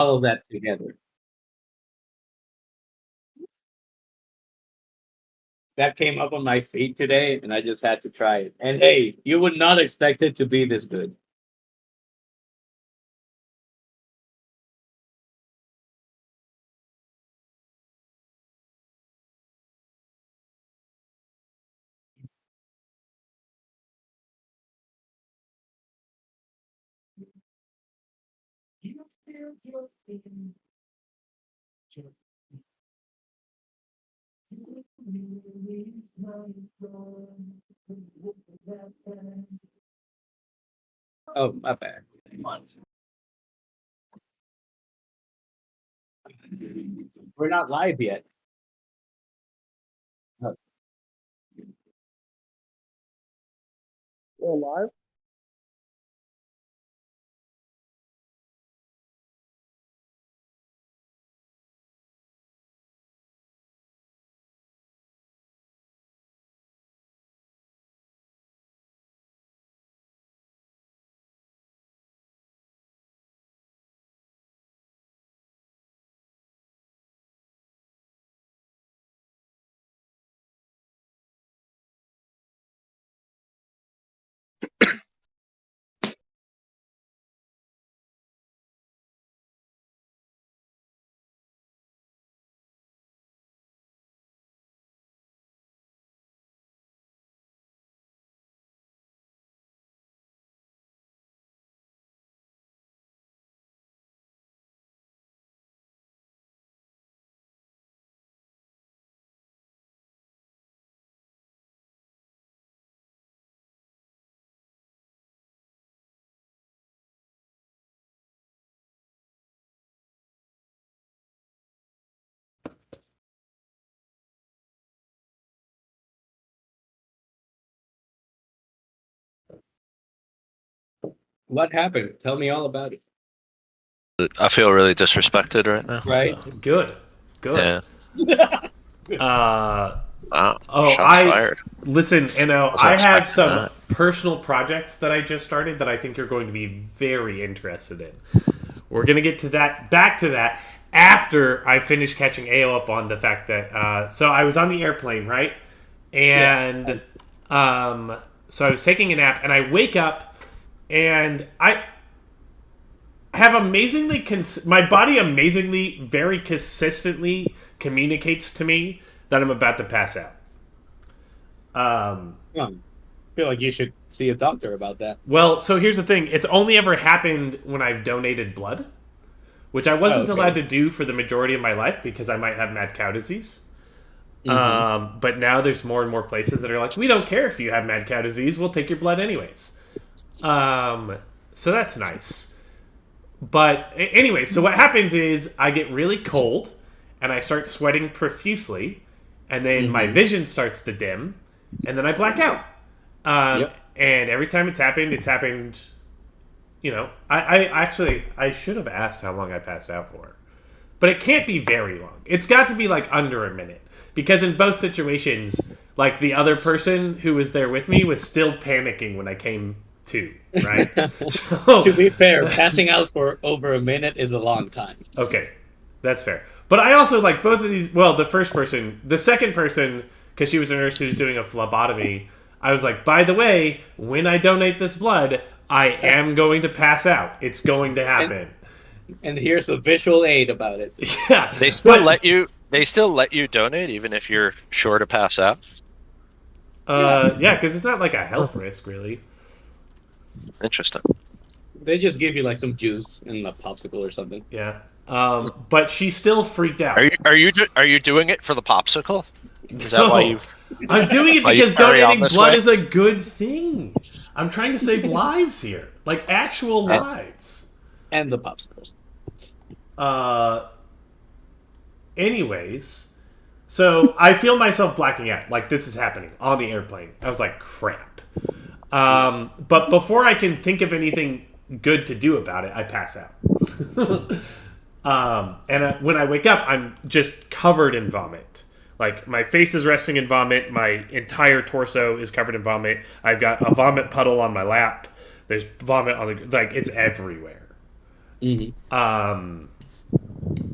all of that together. That came up on my feed today, and I just had to try it. And hey, you would not expect it to be this good. Oh, my bad. We're not live yet. Oh, We're live? what happened? Tell me all about it. I feel really disrespected right now. Right? Good. Good. Yeah. Uh, Wow. Shots fired. listen, I have expecting some that. personal projects that I just started that I think you're going to be very interested in. We're going to get to that, back to that, after I finish catching AO up on the fact that, so I was on the airplane, right? And, so I was taking a nap, and I wake up, and I have amazingly, my body amazingly, very consistently communicates to me that I'm about to pass out. I feel like you should see a doctor about that. Well, so here's the thing. It's only ever happened when I've donated blood, which I wasn't okay. allowed to do for the majority of my life because I might have mad cow disease. But now there's more and more places that are like, we don't care if you have mad cow disease. We'll take your blood anyways. So that's nice. But anyway, so what happens is I get really cold and I start sweating profusely, and then my vision starts to dim, and then I black out. And every time it's happened, you know, I should have asked how long I passed out for. But it can't be very long. It's got to be like under a minute. Because in both situations, like the other person who was there with me was still panicking when I came to, right? So, To be fair, passing out for over a minute is a long time. okay, that's fair. But I also like both of these. Well, the second person, because she was a nurse who was doing a phlebotomy, I was like, by the way, when I donate this blood, I am going to pass out. It's going to happen. And here's a visual aid about it. Yeah, They still let you. They still let you donate even if you're sure to pass out. Yeah, because it's not like a health risk, really. Interesting. They just give you like some juice and a popsicle or something. Yeah. But she still freaked out. Are you doing it for the popsicle? Is that why you? I'm doing it Why you because carry on donating this blood way? is a good thing. I'm trying to save lives here, like actual lives. And the popsicles. Anyways, so I feel myself blacking out. Like this is happening on the airplane. I was like, crap. But before I can think of anything good to do about it, I pass out. When I wake up, I'm just covered in vomit. Like my face is resting in vomit. My entire torso is covered in vomit. I've got a vomit puddle on my lap. There's vomit on the, like, it's everywhere.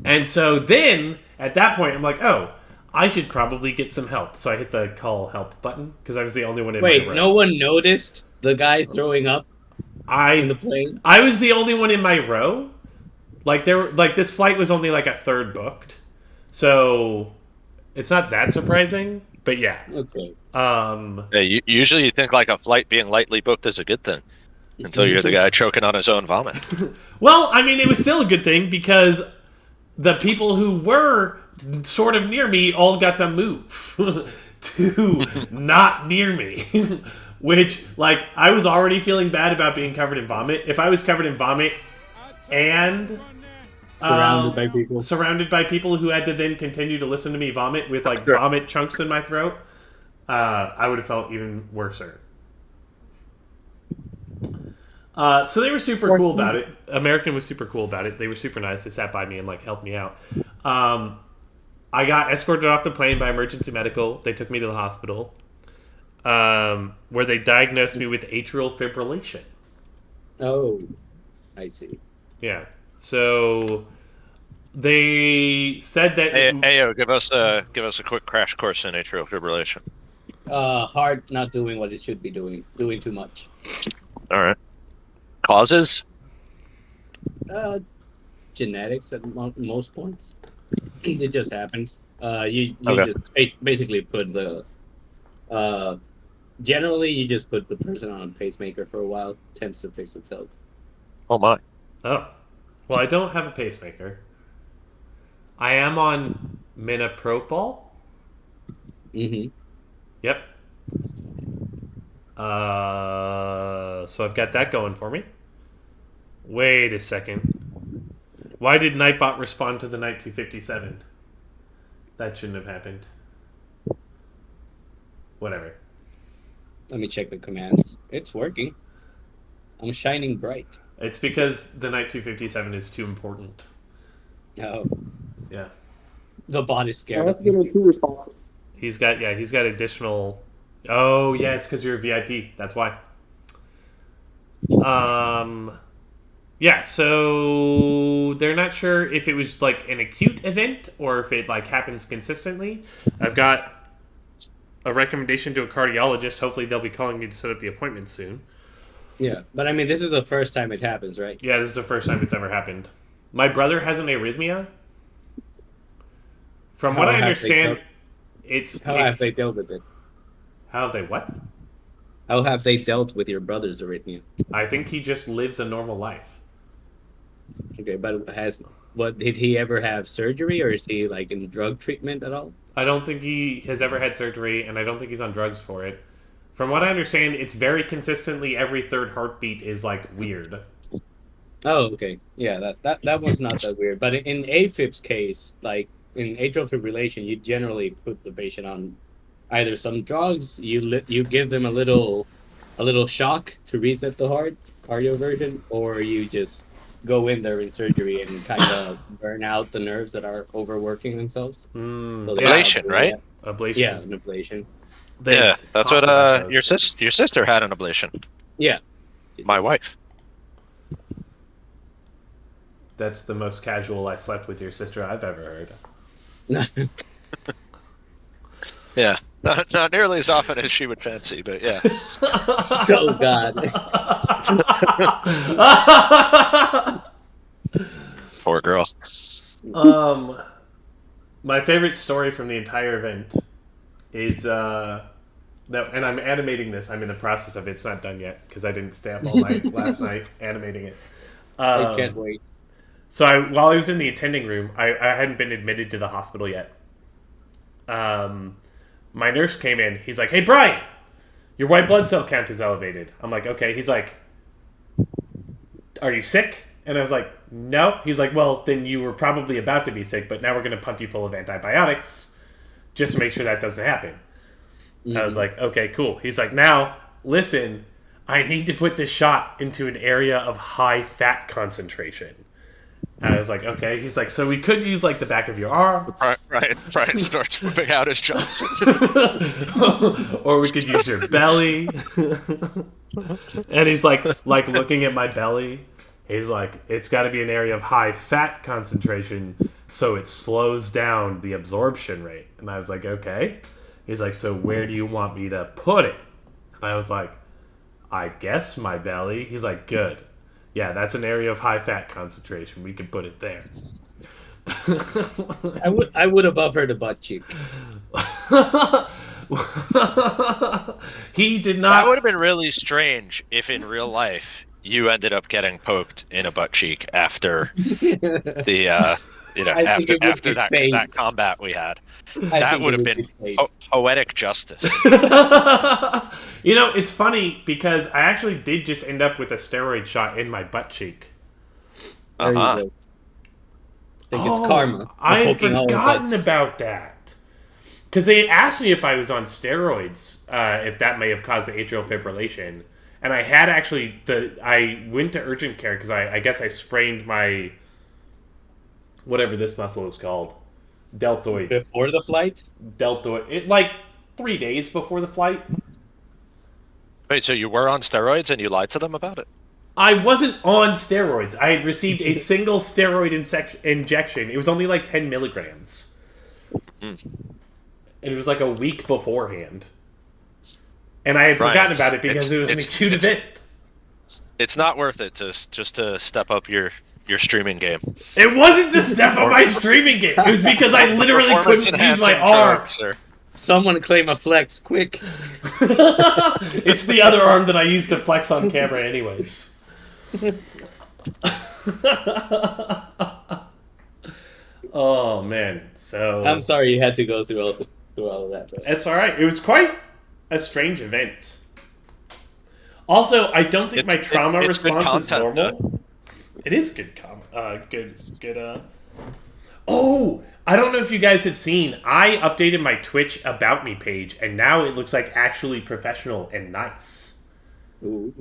And so then, at that point, I'm like, oh, I should probably get some help. So I hit the call help button because I was the only one in my Wait, row. no one noticed the guy throwing up in the plane? I was the only one in my row. Like this flight was only like a third booked, so it's not that surprising. But yeah, Okay. Yeah, usually you think like a flight being lightly booked is a good thing until you're the guy choking on his own vomit. Well, I mean, it was still a good thing because the people who were sort of near me all got to move to not near me. Which, like, I was already feeling bad about being covered in vomit. If I was covered in vomit and surrounded by people who had to then continue to listen to me vomit with, like, vomit chunks in my throat, I would have felt even worser. So they were super cool about it. American was super cool about it. They were super nice. They sat by me and, like, helped me out. I got escorted off the plane by emergency medical. They took me to the hospital. Where they diagnosed me with atrial fibrillation. Oh, I see. Yeah. So they said that. Hey, give us a quick crash course in atrial fibrillation. Heart not doing what it should be doing too much. All right. Causes? Genetics at most points. It just happens. You Okay. just basically put the. Generally, you just put the person on a pacemaker for a while. It tends to fix itself. Oh my. Oh. Well, I don't have a pacemaker. I am on Minapropol. Mm-hmm. Yep. So I've got that going for me. Wait a second. Why did Nightbot respond to the Knight 257? That shouldn't have happened. Whatever. Let me check the commands. It's working. I'm shining bright. It's because the Knight 257 is too important. Oh, Yeah. the bot is I scared. have to give him 2 responses. He's got additional. Oh yeah, it's because you're a VIP. That's why. Yeah, so they're not sure if it was like an acute event or if it like happens consistently. I've got a recommendation to a cardiologist. Hopefully they'll be calling me to set up the appointment soon. Yeah, but I mean, this is the first time it happens, right? Yeah, this is the first time it's ever happened. My brother has an arrhythmia. From what I understand, How have they dealt with it? How have they what? How have they dealt with your brother's arrhythmia? I think he just lives a normal life. Okay, but did he ever have surgery, or is he like in drug treatment at all? I don't think he has ever had surgery, and I don't think he's on drugs for it. From what I understand, it's very consistently every third heartbeat is like weird. Oh, okay. Yeah, that one's not that weird. But in AFib's case, like in atrial fibrillation, you generally put the patient on either some drugs, you give them a little shock to reset the heart, cardioversion, or you just go in there in surgery and kind of burn out the nerves that are overworking themselves. Ablation, right? Ablation. Yeah, an ablation. Yeah, that's what your sister had an ablation. Yeah. My wife. That's the most casual I slept with your sister I've ever heard. Yeah, not nearly as often as she would fancy, but yeah. Oh God. Poor girl. My favorite story from the entire event is and I'm animating this. I'm in the process of it. It's not done yet because I didn't stay up all night last night animating it. I can't wait. So while I was in the attending room, I hadn't been admitted to the hospital yet. My nurse came in. He's like, "Hey, Brian, your white blood cell count is elevated." I'm like, "Okay." He's like, "Are you sick?" And I was like, "No." He's like, "Well, then you were probably about to be sick, but now we're going to pump you full of antibiotics just to make sure that doesn't happen." I was like, "Okay, cool." He's like, "Now, listen, I need to put this shot into an area of high fat concentration." And I was like, "Okay." He's like, "So we could use like the back of your arms." Brian starts whipping out his Johnson. Or we could use your belly. And he's like looking at my belly. He's like, it's got to be an area of high fat concentration so it slows down the absorption rate. And I was like, okay. He's like, so where do you want me to put it? And I was like, I guess my belly. He's like, good. Yeah, that's an area of high fat concentration. We could put it there. I would have offered a butt cheek. He did That not. would have been really strange if in real life you ended up getting poked in a butt cheek after the I think it would after be that fate. combat we had. I That think would it have been fate. poetic justice. You know, it's funny because I actually did just end up with a steroid shot in my butt cheek. There you Uh-huh. go. I think it's karma. I had Poking all forgotten butts. about that. Because they had asked me if I was on steroids, if that may have caused the atrial fibrillation. And I had actually, I went to urgent care because I guess I sprained my, whatever this muscle is called, deltoid. Before the flight? Like 3 days before the flight. Wait, so you were on steroids and you lied to them about it? I wasn't on steroids. I had received a single steroid injection. It was only like 10 milligrams. And it was like a week beforehand. And I had forgotten about it because it was an acute event. It's not worth it just to step up your streaming game. It wasn't to step up my streaming game. It was because I literally couldn't use my arm. Sir. Someone claim a flex, quick. It's the other arm that I use to flex on camera anyways. Oh, man. So I'm sorry you had to go through all of that. But it's all right. It was quite a strange event. Also, I don't think my trauma it's good response is content, normal. It is good. Oh, I don't know if you guys have seen. I updated my Twitch About Me page, and now it looks like actually professional and nice. ooh.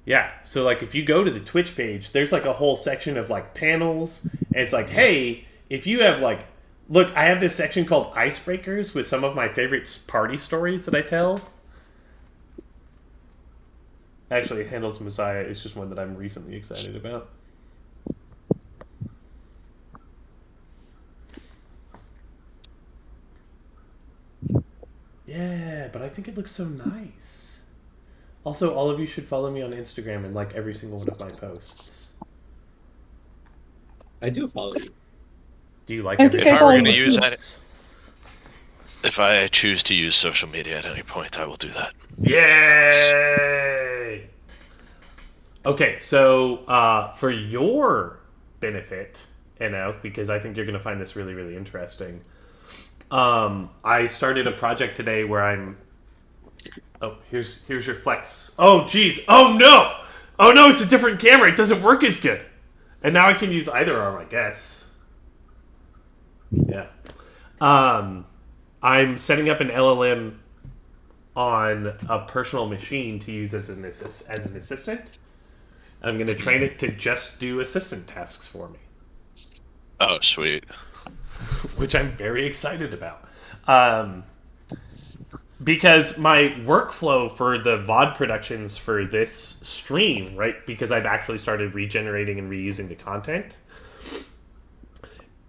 Yeah, so like if you go to the Twitch page, there's like a whole section of like panels, and it's like, hey, if you have like, look, I have this section called Icebreakers with some of my favorite party stories that I tell. Actually, Handel's Messiah is just one that I'm recently excited about. Yeah, but I think it looks so nice. Also, all of you should follow me on Instagram and like every single one of my posts. I do follow you. Do you like I every think If I I were follow going to you. use posts? if I choose to use social media at any point, I will do that. Yay! Okay, so for your benefit, because I think you're going to find this really, really interesting, I started a project today where I'm... Oh, here's your flex. Oh, geez. Oh, no! Oh, no, it's a different camera. It doesn't work as good. And now I can use either arm, I guess. Yeah. I'm setting up an LLM on a personal machine to use as an assistant. I'm going to train it to just do assistant tasks for me, Oh, sweet. which I'm very excited about. Because my workflow for the VOD productions for this stream, right, because I've actually started regenerating and reusing the content,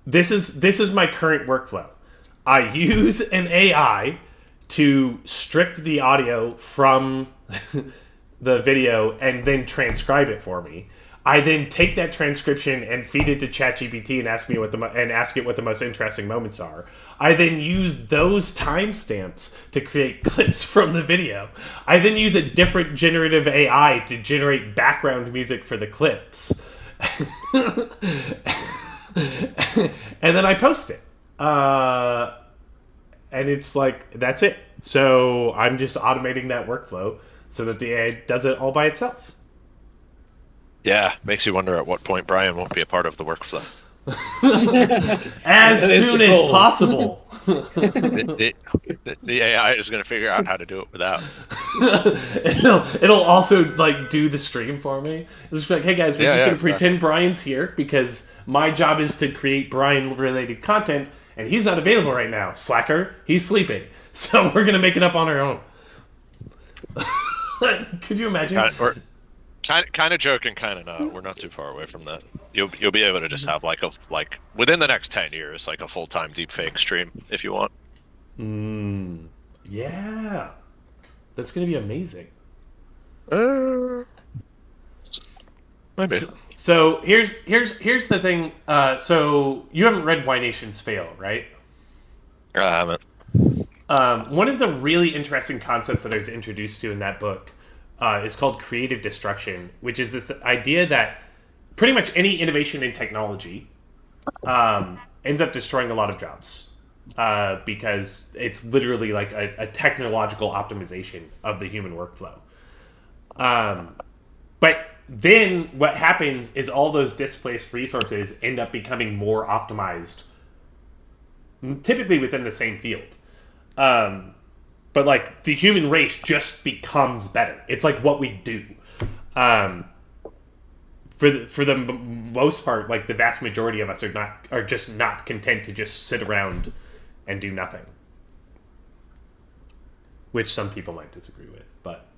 this is my current workflow. I use an AI to strip the audio from the video and then transcribe it for me. I then take that transcription and feed it to ChatGPT and ask it what the most interesting moments are. I then use those timestamps to create clips from the video. I then use a different generative AI to generate background music for the clips. And then I post it. And it's like, that's it. So I'm just automating that workflow so that the AI does it all by itself. Yeah, makes you wonder at what point Brian won't be a part of the workflow. As That is soon the as goal. possible. The AI is going to figure out how to do it without. It'll also like do the stream for me. It'll just be like, hey guys, we're just gonna pretend Brian's here because my job is to create Brian related content and he's not available right now. Slacker, he's sleeping. So we're gonna make it up on our own. Could you imagine? Kind of joking, kind of not. We're not too far away from that. You'll be able to just have like within the next 10 years, like a full-time deepfake stream if you want. Yeah, that's gonna be amazing. Maybe. So here's the thing. So you haven't read Why Nations Fail, right? I haven't. One of the really interesting concepts that I was introduced to in that book is called creative destruction, which is this idea that pretty much any innovation in technology ends up destroying a lot of jobs because it's literally like a technological optimization of the human workflow. But then what happens is all those displaced resources end up becoming more optimized, typically within the same field. But like the human race just becomes better. It's like what we do. For the most part, like the vast majority of us are just not content to just sit around and do nothing, which some people might disagree with, but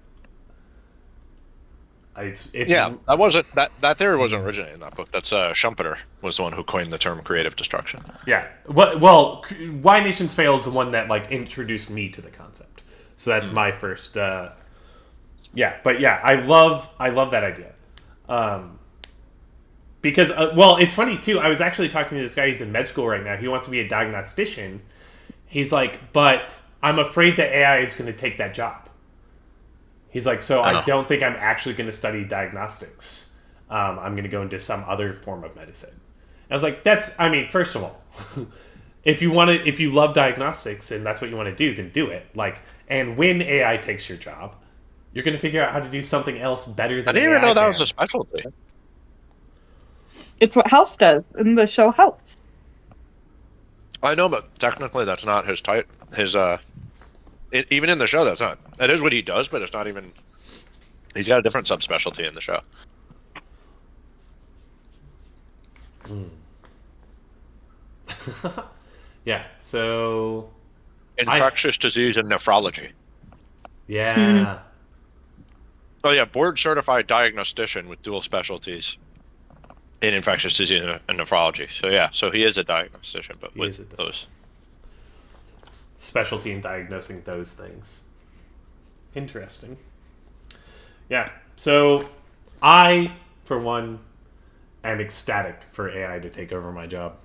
it's Yeah, that theory wasn't originated in that book. That's Schumpeter was the one who coined the term creative destruction. Yeah. Well, Why Nations Fail is the one that like introduced me to the concept. So that's my first. Yeah, but yeah, I love that idea. Because well, it's funny too. I was actually talking to this guy. He's in med school right now. He wants to be a diagnostician. He's like, but I'm afraid that AI is going to take that job. He's like, so I don't think I'm actually going to study diagnostics. I'm going to go into some other form of medicine. I was like, first of all, if you love diagnostics and that's what you want to do, then do it. Like, and when AI takes your job, you're going to figure out how to do something else better than I didn't AI even know that can. was a specialty. It's what House does in the show House. I know, but technically that's not his type. Even in the show, that's not. That is what he does, but it's not even. He's got a different subspecialty in the show. Yeah. So. Infectious disease and nephrology. Yeah. Oh yeah, board certified diagnostician with dual specialties in infectious disease and nephrology. So yeah, so he is a diagnostician, but with those specialty in diagnosing those things. Interesting. Yeah. So I, for one, am ecstatic for AI to take over my job.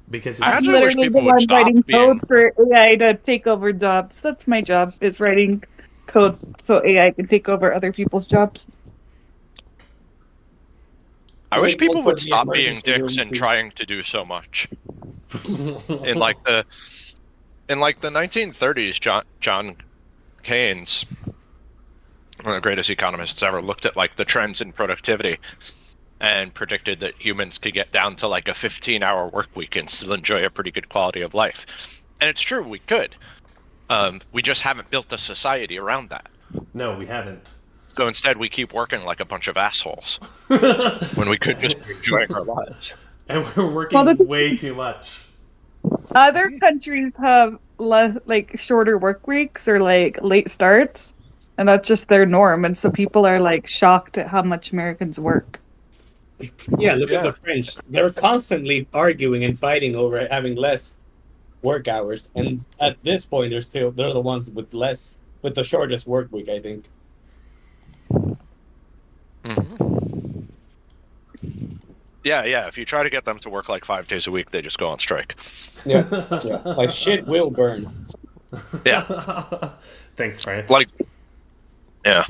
Because I I'm actually wish literally people the would one stop writing being. code for AI to take over jobs. That's my job. Is writing code so AI can take over other people's jobs. I wish people For would the stop being emergency room, dicks and please. trying to do so much. In like the 1930s, John Keynes, one of the greatest economists ever, looked at like the trends in productivity and predicted that humans could get down to like a 15-hour work week and still enjoy a pretty good quality of life. And it's true, we could. We just haven't built a society around that. No, we haven't. So instead, we keep working like a bunch of assholes when we could just be enjoying our lives. And we're working way too much. Other countries have like shorter work weeks or like late starts, and that's just their norm. And so people are like shocked at how much Americans work. Yeah, look at the French. They're constantly arguing and fighting over having less work hours, and at this point, they're the ones with the shortest work week, I think. Mm-hmm. Yeah. If you try to get them to work like 5 days a week, they just go on strike. Yeah. Like shit will burn. Yeah. Thanks, France. Like, yeah.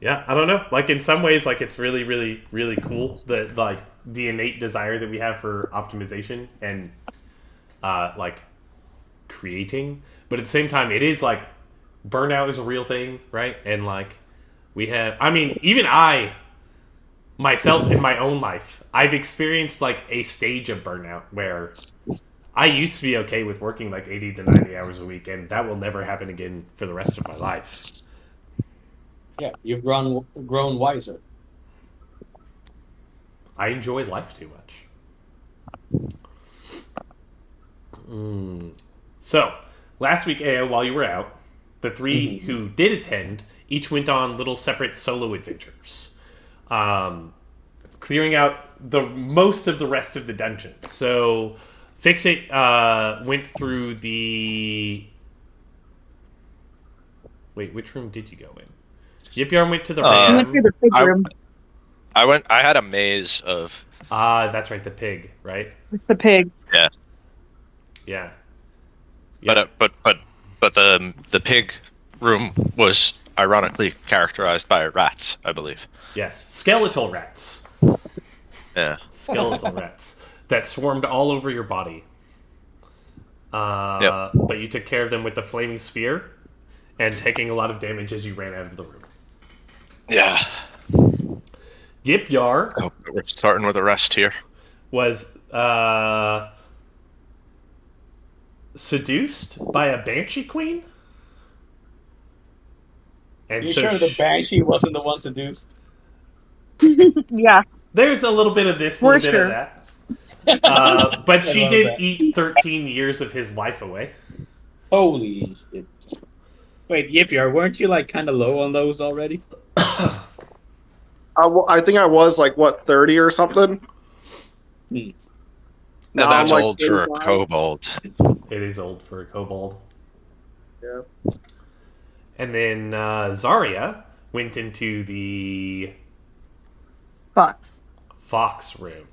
Yeah, I don't know. Like in some ways, like it's really, really, really cool that like the innate desire that we have for optimization and like creating, but at the same time, it is like burnout is a real thing, right? And like we have, I mean, even I myself in my own life, I've experienced like a stage of burnout where I used to be okay with working like 80 to 90 hours a week, and that will never happen again for the rest of my life. Yeah, you've grown wiser. I enjoy life too much. So, last week, AO, while you were out, the three who did attend each went on little separate solo adventures, clearing out the most of the rest of the dungeon. So Fix It went through the... Wait, which room did you go in? Yip Yarn went to the I went ram. through the pig room. I had a maze of... That's right, the pig, right? With the pig. Yeah. Yeah. But the pig room was ironically characterized by rats, I believe. Yes, skeletal rats. Yeah. Skeletal rats that swarmed all over your body. Yep. But you took care of them with the flaming sphere and taking a lot of damage as you ran out of the room. Yeah. Yip Yar Hope we're starting with a rest here. was seduced by a banshee queen. And You so sure the banshee wasn't the one seduced? Yeah. there's a little bit of this, a For little bit of sure. that. But she love did that. eat 13 years of his life away. Holy shit. Wait, Yipyar, weren't you like kind of low on those already? I think I was like, what, 30 or something? Hmm. Now And that's I'm, like, old for a 35. kobold. It is old for a kobold. Yeah. And then Zarya went into the Fox. Fox room,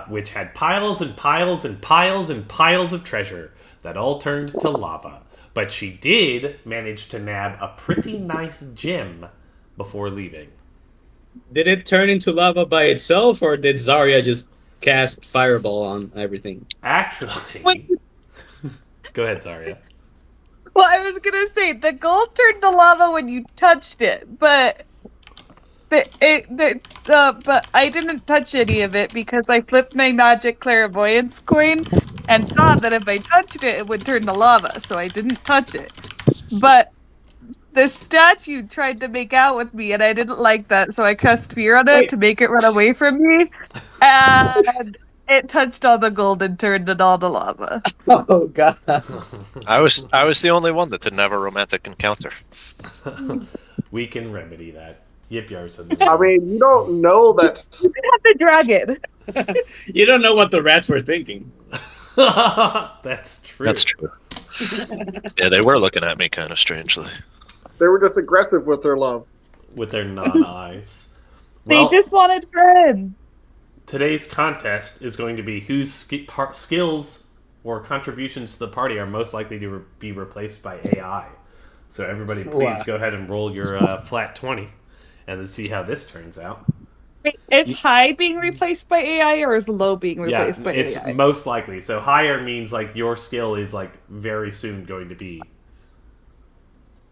which had piles and piles and piles and piles of treasure that all turned to lava. But she did manage to nab a pretty nice gem before leaving. Did it turn into lava by itself, or did Zarya just cast fireball on everything? Actually, Wait. Go ahead, Zarya. Well, I was gonna say the gold turned to lava when you touched it, but but I didn't touch any of it because I flipped my magic clairvoyance coin and saw that if I touched it, it would turn to lava, so I didn't touch it. But the statue tried to make out with me, and I didn't like that, so I cast fear on it Wait. to make it run away from me, and it touched all the gold and turned it all to lava. Oh god. I was the only one that didn't have a romantic encounter. We can remedy that. Yip Yar's in I the mean, you don't know that's... You have the dragon. You don't know what the rats were thinking. That's true. That's true. Yeah, they were looking at me kind of strangely. They were just aggressive with their love. With their non-eyes. They Well, just wanted friends. today's contest is going to be whose skills or contributions to the party are most likely to be replaced by AI. So everybody, please Wow. go ahead and roll your flat 20, and let's see how this turns out. Wait, is high being replaced by AI or is low being replaced by it's AI? most likely. So higher means like your skill is like very soon going to be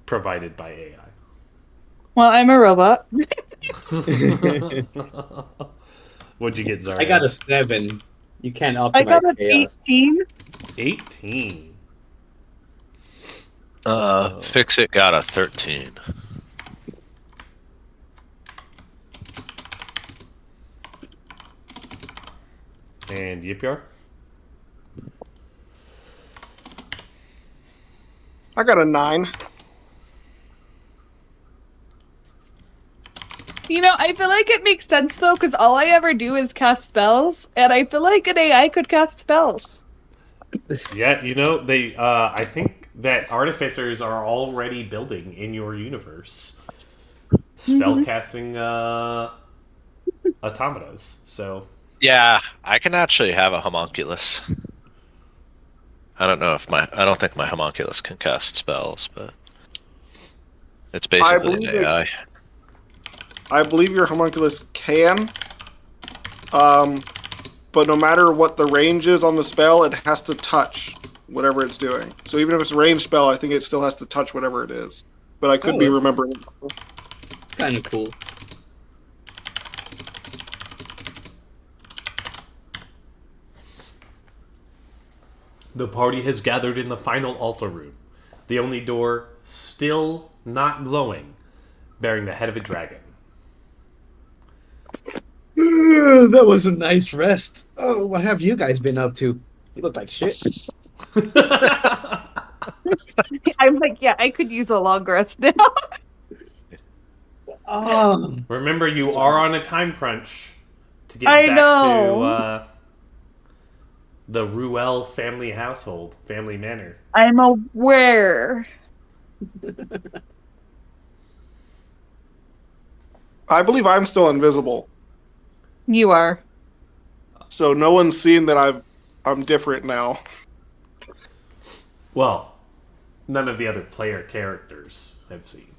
provided by AI. Well, I'm a robot. What'd you get, Zarya? I got a 7. You can't optimize I got an chaos. 18. 18. Fix It got a 13. And Yipyar? I got a 9. You know, I feel like it makes sense though, because all I ever do is cast spells, and I feel like an AI could cast spells. Yeah, you know, they I think that artificers are already building in your universe spellcasting automatas. So Yeah, I can actually have a homunculus. I don't think my homunculus can cast spells, but it's basically an believe it- AI. I believe your homunculus can. But no matter what the range is on the spell, it has to touch whatever it's doing. So even if it's a ranged spell, I think it still has to touch whatever it is. But I could Oh, be that's- remembering. It's kind of cool. the party has gathered in the final altar room, the only door still not glowing, bearing the head of a dragon. That was a nice rest. Oh, what have you guys been up to? You look like shit. I'm like, yeah, I could use a long rest now. Oh, Remember, you are on a time crunch to get I back know. to the Ruel family household, family manor. I'm aware. I believe I'm still invisible, You are. so no one's seen that I'm different now. Well, none of the other player characters have seen.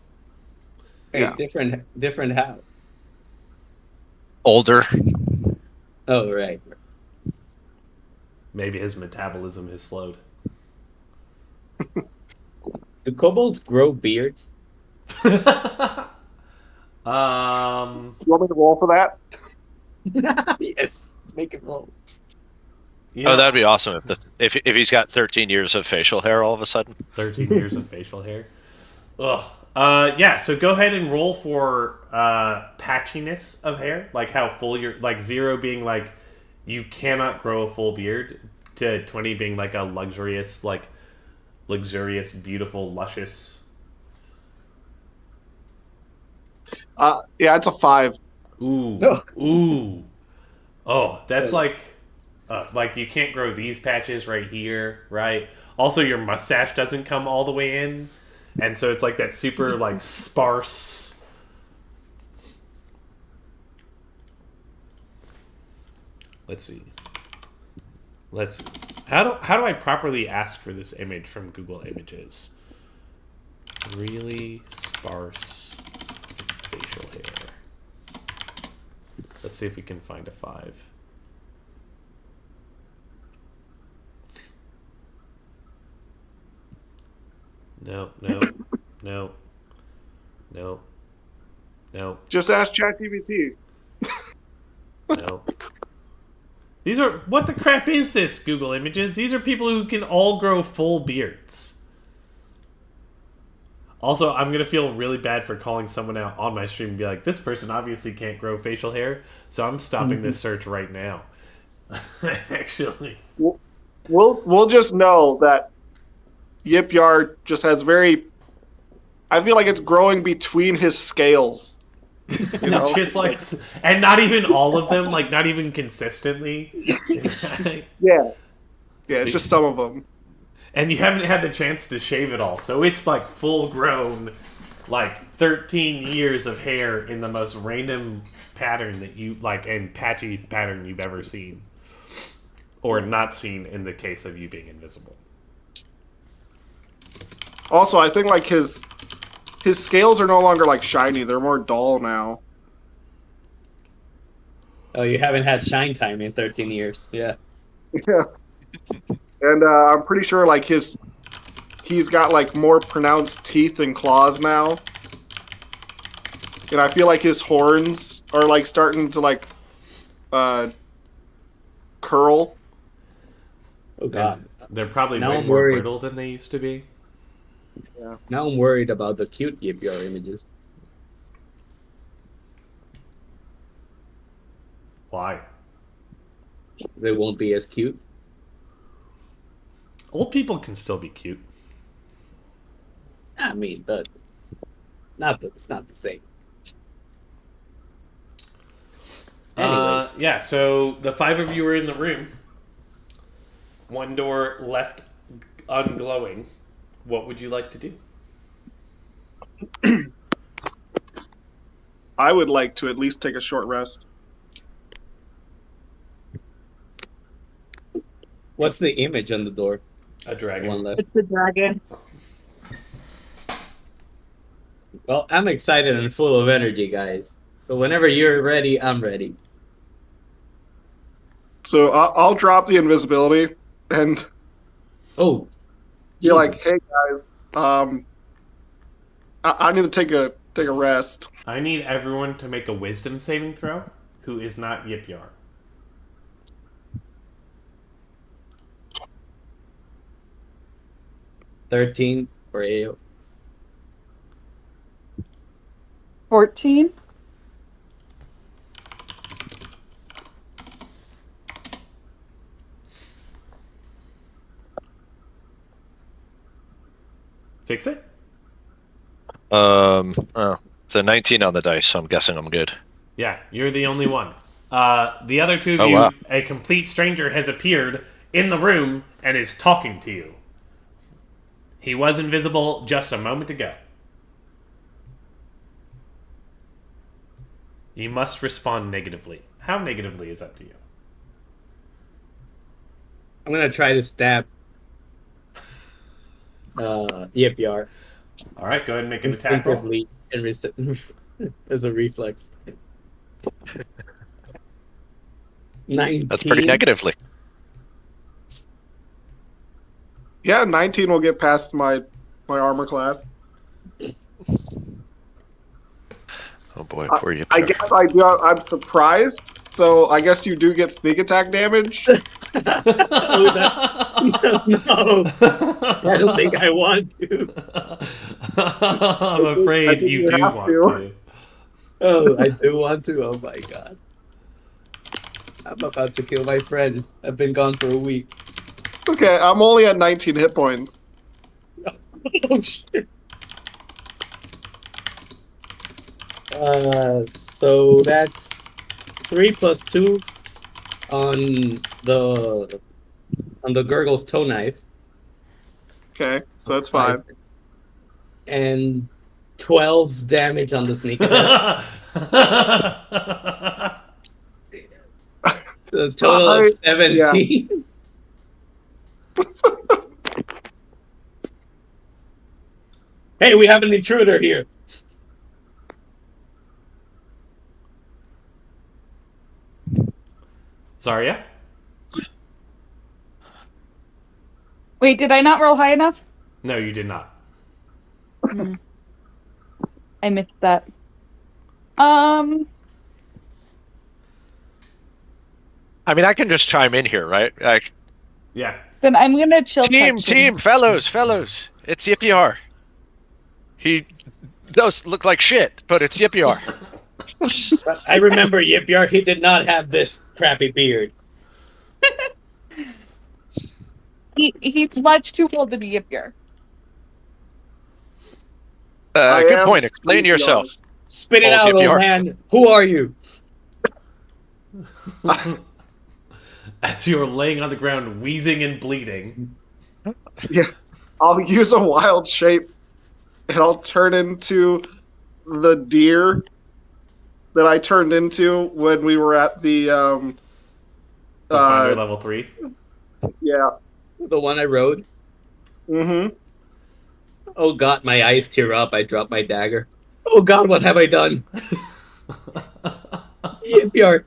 hey, Yeah. different how? Older. Oh, right. Maybe his metabolism has slowed. Do kobolds grow beards? You want me to roll for that? Yes, make it roll. You know, Oh, that'd be awesome if he's got 13 years of facial hair all of a sudden. 13 years of facial hair. Ugh. Yeah, so go ahead and roll for patchiness of hair, like how full you're, like 0 being like you cannot grow a full beard, to 20 being like a luxurious, beautiful, luscious. Yeah, it's a 5. Ooh, Oh. ooh. Oh, that's like you can't grow these patches right here, right? Also, your mustache doesn't come all the way in, and so it's like that super like sparse. Let's see. How do I properly ask for this image from Google Images? Really sparse facial hair. Let's see if we can find a 5. No. Just ask ChatGPT. No. These are, what the crap is this, Google Images? These are people who can all grow full beards. Also, I'm going to feel really bad for calling someone out on my stream and be like, this person obviously can't grow facial hair, so I'm stopping this search right now. Actually. We'll just know that Yip Yard just has very. I feel like it's growing between his scales. You know? Just like, and not even all of them, like not even consistently. Yeah. Yeah, it's just some of them. And you haven't had the chance to shave it all, so it's like full grown, like 13 years of hair in the most random pattern that you like, and patchy pattern you've ever seen, or not seen in the case of you being invisible. Also, I think like his scales are no longer like shiny; they're more dull now. Oh, you haven't had shine time in 13 years. Yeah. Yeah. And I'm pretty sure like he's got like more pronounced teeth and claws now. And I feel like his horns are like starting to like curl. Oh God. And they're probably Now way I'm more worried. brittle than they used to be. Now I'm worried about the cute GPR images. Why? They won't be as cute. Old people can still be cute. I mean, but it's not the same. Anyways, Yeah, so the 5 of you are in the room. One door left unglowing. What would you like to do? I would like to at least take a short rest. what's the image on the door? A dragon. One left. It's the dragon. Well, I'm excited and full of energy, guys. So whenever you're ready, I'm ready. So I'll drop the invisibility and Oh, be Jesus. like, "Hey guys, I need to take a rest." I need everyone to make a wisdom saving throw who is not Yip Yar. 13 for AO. 14. Fix it? Oh, it's a 19 on the dice, so I'm guessing I'm good. Yeah, you're the only one. The other two of Oh, you, wow. a complete stranger has appeared in the room and is talking to you. He was invisible just a moment ago. You must respond negatively. How negatively is up to you. I'm gonna try to stab Yipyar All right, go ahead and make an attack roll. instinctively and as a reflex. 19. That's pretty negatively. Yeah, 19 will get past my armor class. Oh boy, poor you. I guess I do. I'm surprised. So I guess you do get sneak attack damage. No, I don't think I want to. I'm afraid you do want to. Oh, I do want to. Oh my god. I'm about to kill my friend. I've been gone for a week. It's okay. I'm only at 19 hit points. Oh shit. So that's 3 plus 2 on the Gurgle's toe knife. Okay, so that's 5. And 12 damage on the sneak attack. So a total of 17. Yeah. Hey, we have an intruder here. Zarya? Wait, did I not roll high enough? No, you did not. I missed that. I mean, I can just chime in here, right? Like, Yeah. Then I'm gonna chill. team, fellows, it's Yipyar. He does look like shit, but it's Yipyar. I remember Yipyar, he did not have this crappy beard. He's much too old to be Yipyar. Good point. Explain yourself. Spit it out, Yipyar. old man. Who are you? As you're laying on the ground, wheezing and bleeding. Yeah, I'll use a wild shape, and I'll turn into the deer that I turned into when we were at the Finder level 3. Yeah. The one I rode? Mm-hmm. Oh god, my eyes tear up. I drop my dagger. Oh god, what have I done? Yipyar,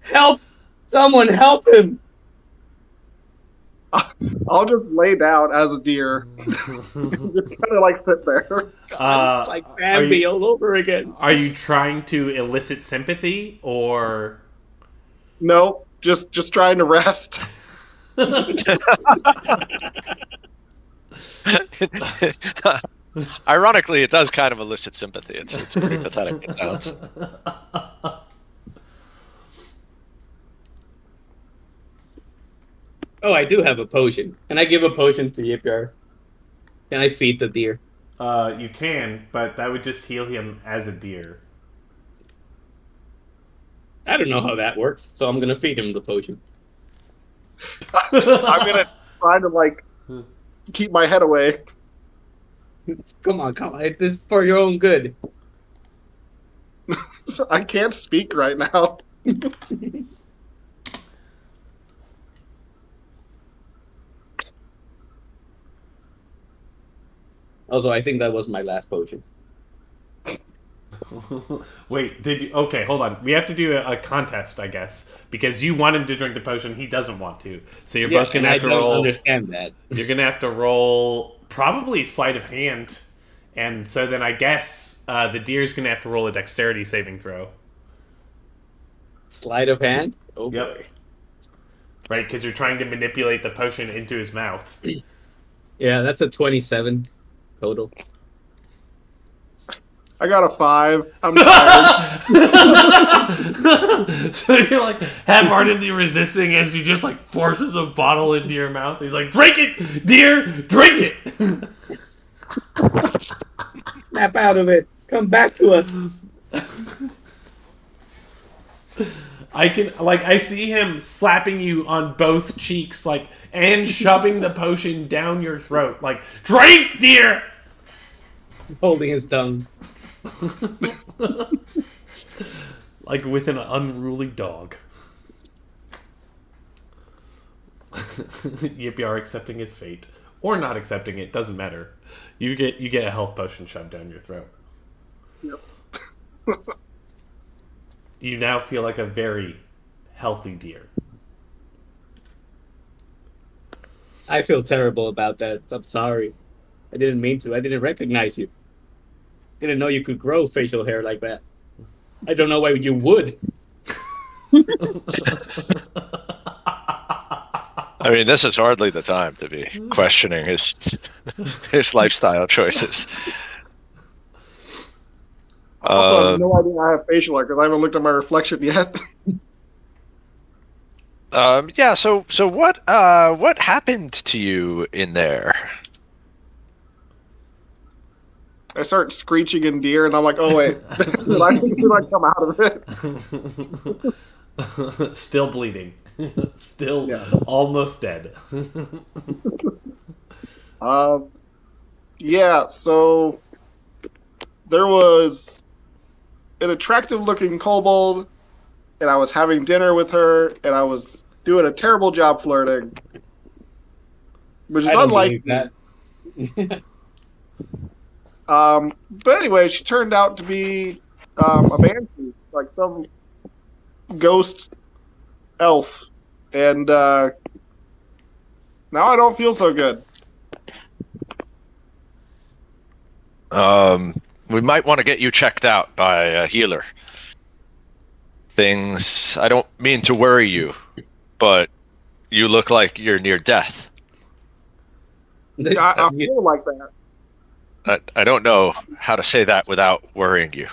help! Someone help him! I'll just lay down as a deer. Just kind of like sit there. God, it's like Bambi all over again. Are you trying to elicit sympathy, or... No, just trying to rest. Ironically, it does kind of elicit sympathy. It's pretty pathetic. It sounds. Oh, I do have a potion. Can I give a potion to Yipyar? Can I feed the deer? You can, but that would just heal him as a deer. I don't know how that works, so I'm gonna feed him the potion. I'm gonna try to like keep my head away. Come on. This is for your own good. I can't speak right now. Also, I think that was my last potion. Wait, did you... Okay, hold on. We have to do a contest, I guess. Because you want him to drink the potion, he doesn't want to. So you're both going to have to roll... I don't understand that. You're going to have to roll probably sleight of hand. And so then I guess the deer's going to have to roll a dexterity saving throw. Sleight of hand? Oh, yep. boy. Right, because you're trying to manipulate the potion into his mouth. Yeah, that's a 27 total. I got a 5. I'm tired. So you're like half-heartedly resisting as he just like forces a bottle into your mouth. He's like, "Drink it, dear, drink it." Snap out of it. Come back to us. I see him slapping you on both cheeks, and shoving the potion down your throat. Like, drink, dear! Holding his tongue. Like with an unruly dog. Yippyar accepting his fate. Or not accepting it, doesn't matter. You get a health potion shoved down your throat. Yep. You now feel like a very healthy deer. I feel terrible about that. I'm sorry. I didn't mean to. I didn't recognize you. Didn't know you could grow facial hair like that. I don't know why you would. I mean, this is hardly the time to be questioning his lifestyle choices. Also, I have no idea I have facial hair because I haven't looked at my reflection yet. Yeah. So what happened to you in there? I start screeching in deer, and I'm like, oh wait, did I come out of it? Still bleeding. Still Yeah. almost dead. Yeah, so there was an attractive-looking kobold, and I was having dinner with her, and I was doing a terrible job flirting, which is I don't unlike believe me. that. But anyway, she turned out to be a banshee, like some ghost elf, and now I don't feel so good. We might want to get you checked out by a healer. I don't mean to worry you, but you look like you're near death. Yeah, I feel like that. I don't know how to say that without worrying you,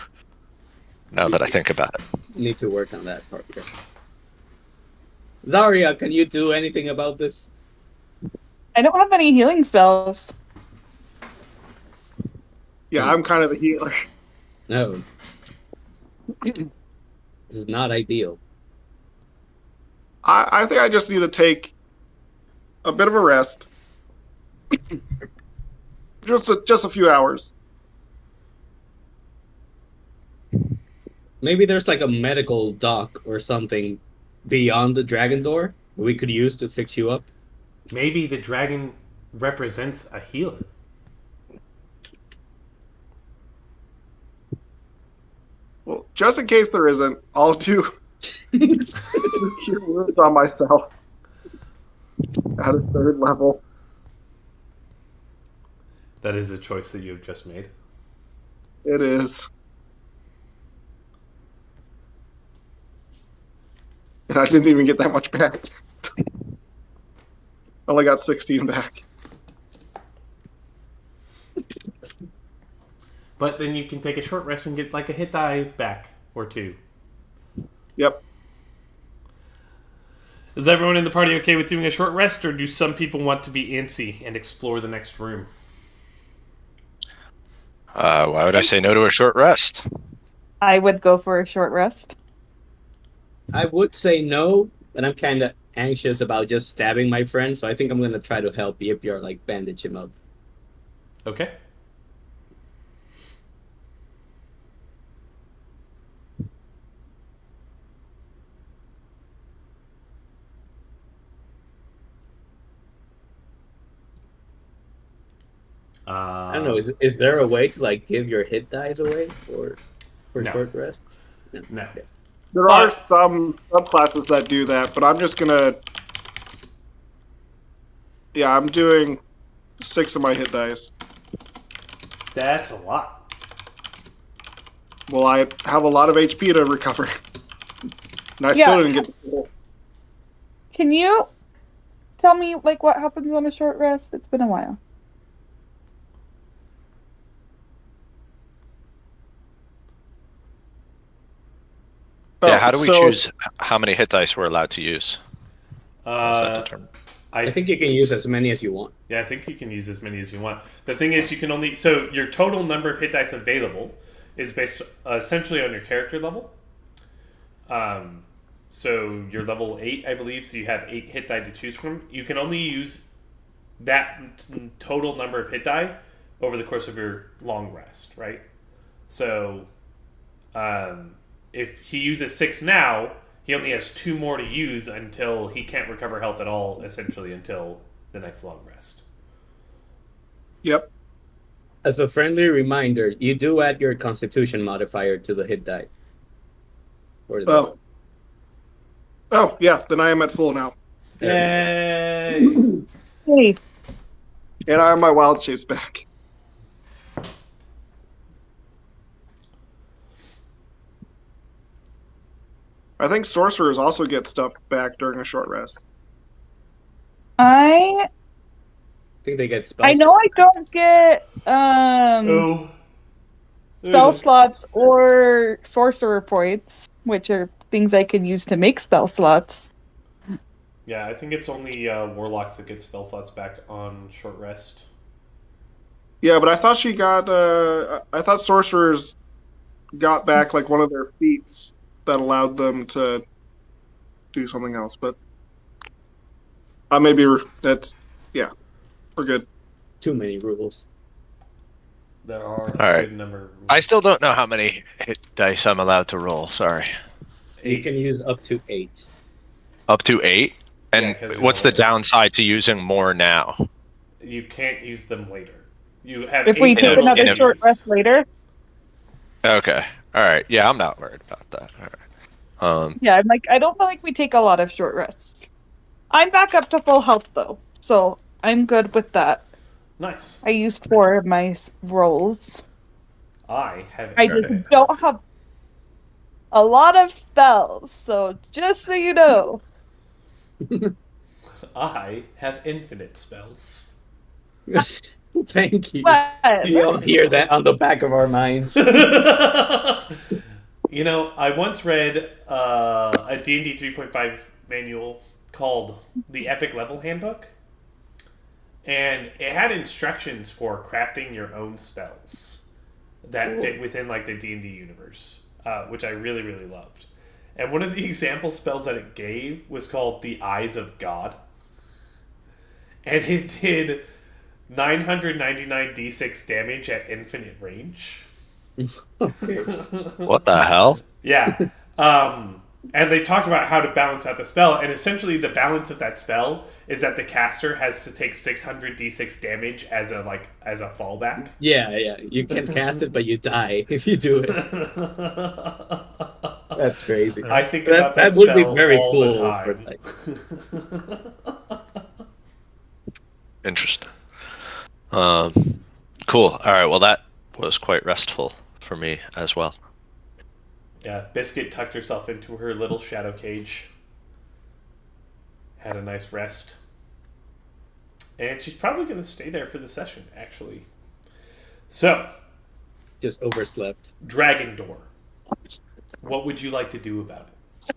now that I think about it. Need to work on that part. Yeah. Zarya, can you do anything about this? I don't have any healing spells. Yeah, I'm kind of the healer. No. This is not ideal. I think I just need to take a bit of a rest. just a few hours. Maybe there's like a medical dock or something beyond the dragon door we could use to fix you up. Maybe the dragon represents a healer. Well, just in case there isn't, I'll do cure wounds on myself at a 3rd level. That is a choice that you have just made. It is. And I didn't even get that much back. Only got 16 back. But then you can take a short rest and get like a hit die back or 2. Yep. Is everyone in the party okay with doing a short rest, or do some people want to be antsy and explore the next room? Why would I say no to a short rest? I would go for a short rest. I would say no, but I'm kind of anxious about just stabbing my friend, so I think I'm going to try to help Yippyar, like, bandage him up. Okay. I don't know, is there a way to, like, give your hit dice away for No. short rests? No. Okay. There are some subclasses that do that, but I'm just gonna... Yeah, I'm doing 6 of my hit dice. That's a lot. Well, I have a lot of HP to recover. And I Yeah. still didn't get the full. Can you tell me like what happens on a short rest? It's been a while. Yeah, how do we so- choose how many hit dice we're allowed to use? How is that determined? I think you can use as many as you want. Yeah, I think you can use as many as you want. The thing is, you can only... So your total number of hit dice available is based essentially on your character level. So you're level 8, I believe, so you have 8 hit die to choose from. You can only use that total number of hit die over the course of your long rest, right? So if he uses 6 now, he only has 2 more to use until he can't recover health at all, essentially, until the next long rest. Yep. As a friendly reminder, you do add your Constitution modifier to the hit die. Oh. Oh, yeah, then I am at full now. Yay! Hey, And I have my wild shapes back. I think sorcerers also get stuff back during a short rest. I think they get spells. I know I don't get Oh. spell slots or sorcerer points, which are things I can use to make spell slots. Yeah, I think it's only warlocks that get spell slots back on short rest. Yeah, but I thought she got. I thought sorcerers got back like one of their feats that allowed them to do something else. But maybe that's we're good. Too many rules. There are right. a good number. I still don't know how many hit dice I'm allowed to roll. Sorry. You can use up to 8. Up to 8? And Yeah, 'cause what's the you're- downside to using more now? You can't use them later. You have If we 8 take total another enemies. short rest later, Okay. All right. Yeah, I'm not worried about that. All right. yeah, I don't feel like we take a lot of short rests. I'm back up to full health though, so I'm good with that. Nice. I used 4 of my rolls. I have. I just don't have a lot of spells, so just so you know. I have infinite spells. Thank you. But We all hear that on the back of our minds. You know, I once read a D&D 3.5 manual called The Epic Level Handbook, and it had instructions for crafting your own spells that fit within like the D&D universe, which I really, really loved. And one of the example spells that it gave was called the Eyes of God, and it did 999 d6 damage at infinite range. Okay. What the hell? Yeah. And they talked about how to balance out the spell, and essentially the balance of that spell is that the caster has to take 600 d6 damage as a fallback. Yeah. You can cast it, but you die if you do it. That's crazy. I think about that would be spell very all cool. the For, time. Interesting. Cool. All right. Well, that was quite restful for me as well. Yeah, Biscuit tucked herself into her little shadow cage. Had a nice rest. And she's probably going to stay there for the session, actually. So, just overslept. Dragon Door. What would you like to do about it?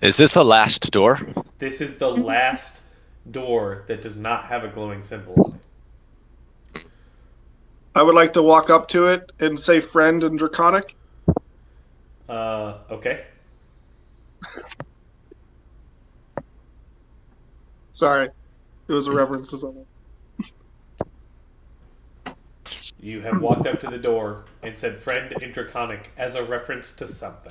Is this the last door? This is the last door that does not have a glowing symbol on it. I would like to walk up to it and say friend in Draconic. Okay. Sorry. It was a reference to something. You have walked up to the door and said friend in Draconic as a reference to something.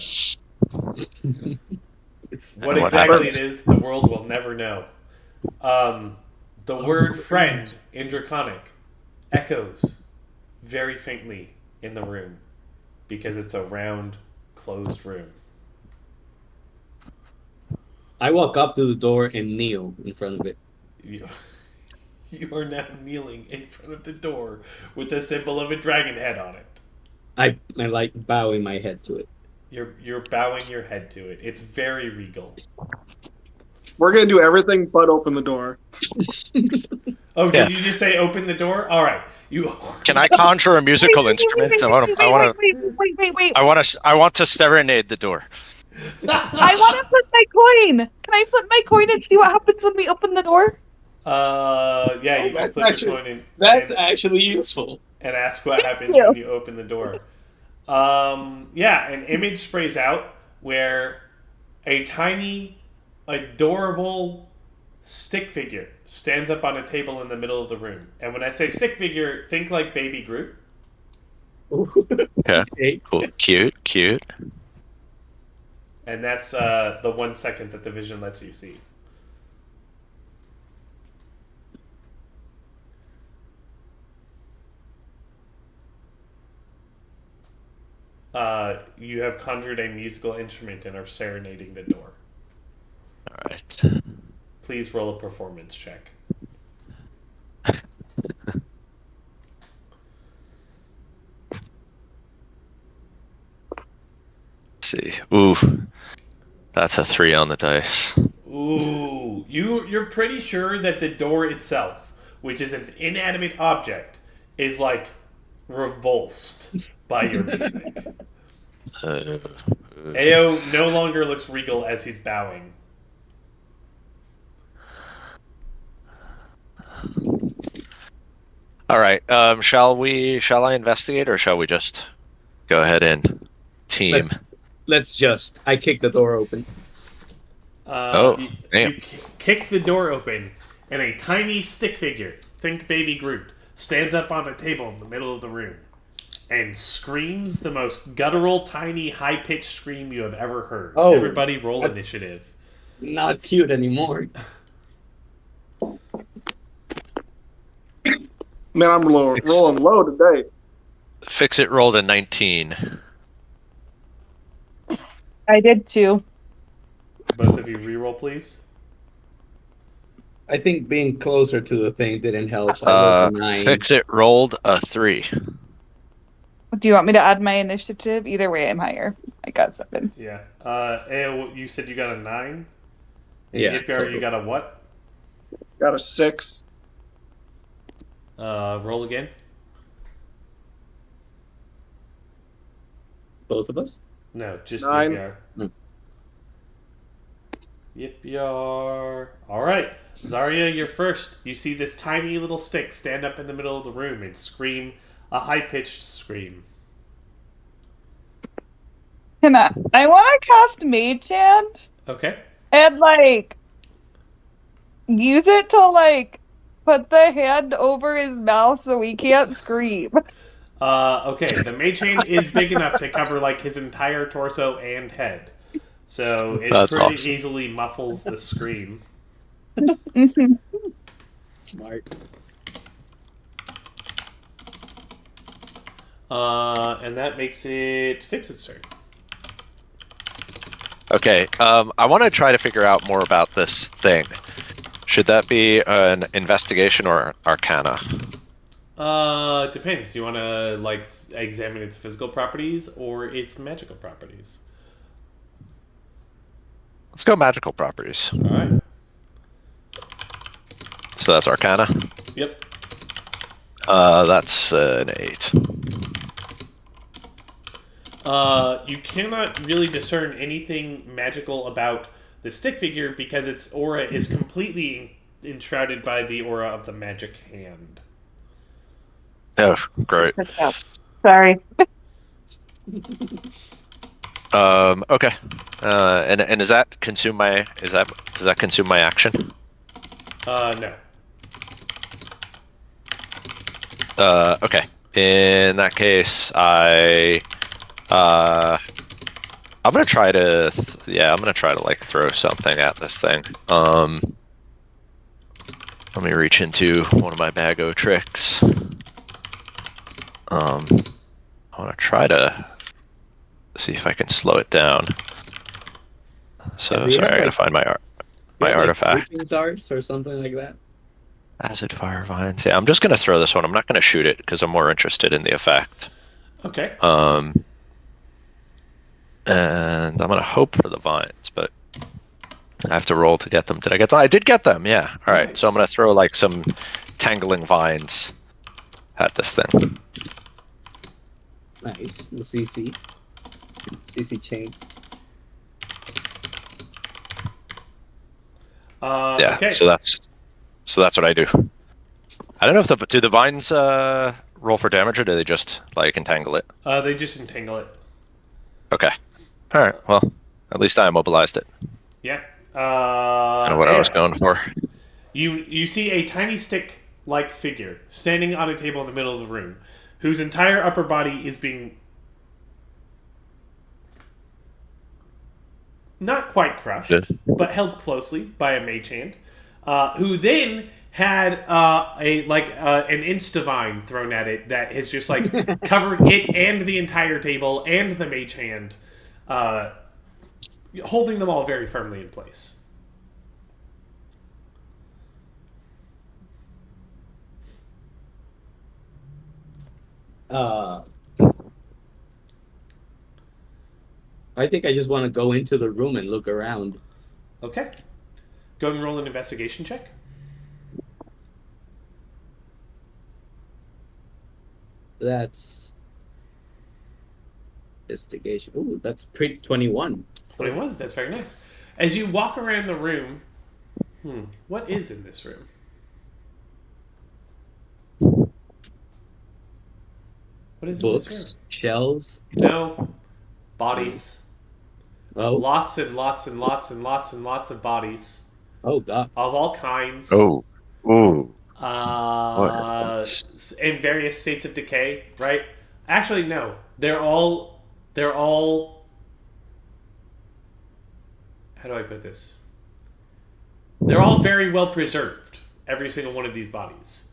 What exactly it is, the world will never know. The word friend in Draconic echoes very faintly in the room because it's a round, closed room. I walk up to the door and kneel in front of it. You are now kneeling in front of the door with the symbol of a dragon head on it. I like bowing my head to it. You're bowing your head to it. It's very regal. We're going to do everything but open the door. Oh, Yeah. did you just say open the door? All right. You. Can I conjure a musical instrument? I want to Wait. I want to serenade the door. I want to flip my coin. Can I flip my coin and see what happens when we open the door? Yeah, Oh, you can that's flip actually the coin that's actually useful. and ask what happens you. when you open the door. Yeah, an image sprays out where a tiny, adorable stick figure stands up on a table in the middle of the room. And when I say stick figure, think like Baby Groot. Okay. Okay. Cool. Cute. And that's the 1 second that the vision lets you see. You have conjured a musical instrument and are serenading the door. All right. Please roll a performance check. Let's see. Ooh, that's a 3 on the dice. Ooh, you're pretty sure that the door itself, which is an inanimate object, is like revulsed by your music. Ao no longer looks regal as he's bowing. All right. Shall I investigate, or shall we just go ahead and team? Let's just. I kick the door open. Damn. You kick the door open, and a tiny stick figure, think Baby Groot, stands up on a table in the middle of the room and screams the most guttural, tiny, high-pitched scream you have ever heard. Oh, Everybody roll that's- initiative. Not cute anymore. Man, I'm rolling low today. Fix It rolled a 19. I did too. Both of you reroll, please. I think being closer to the thing didn't help. I rolled a 9. Fix It rolled a 3. Do you want me to add my initiative? Either way, I'm higher. I got 7. Yeah. Ao, you said you got a 9? And Yeah, Yipyar, total. you got a what? Got a 6. Roll again. Both of us? No, just 9. Yipyar. Hmm. Yipyar. Alright. Zarya, you're first. You see this tiny little stick stand up in the middle of the room and scream a high-pitched scream. Can I want to cast Mage Hand Okay. and like use it to like put the hand over his mouth so he can't scream. Okay, the mage hand is big enough to cover like his entire torso and head. So it That's pretty awesome. easily muffles the scream. Smart. And that makes it Fix It's turn. Okay. I want to try to figure out more about this thing. Should that be an investigation or arcana? Depends. Do you want to like examine its physical properties or its magical properties? Let's go magical properties. All right. So that's arcana. Yep. That's an 8. You cannot really discern anything magical about the stick figure because its aura is completely enshrouded by the aura of the magic hand. Oh, great. Sorry. Okay. And does that consume my does that consume my action? No. Okay. In that case, I'm gonna try to like throw something at this thing. Let me reach into one of my Bago tricks. I want to try to see if I can slow it down. So Do you sorry, have, I gotta like- find my artifact. Like darts or something like that. Acid fire vines. Yeah, I'm just gonna throw this one. I'm not gonna shoot it because I'm more interested in the effect. Okay. And I'm gonna hope for the vines, but I have to roll to get them. Did I get them? I did get them. Yeah. All right. So I'm gonna throw like some tangling vines at this thing. Nice. The CC chain. Yeah. Okay. So that's what I do. I don't know if do the vines roll for damage, or do they just like entangle it? They just entangle it. Okay. All right. Well, at least I immobilized it. Yeah. I know what I was going for. You see a tiny stick-like figure standing on a table in the middle of the room, whose entire upper body is being not quite crushed, Good. but held closely by a mage hand, who then had an insta-vine thrown at it that has just like covered it and the entire table and the mage hand, holding them all very firmly in place. I think I just want to go into the room and look around. Okay. Go and roll an investigation check. That's investigation. Ooh, that's pretty 21. 21. That's very nice. As you walk around the room, what is in this room? What is in this Books, shelves. room? No. Bodies. Oh, Lots and lots and lots and lots and lots of bodies oh God. of all kinds. Oh. Ooh. In various states of decay, right? Actually, no. They're all. How do I put this? They're all very well preserved. Every single one of these bodies.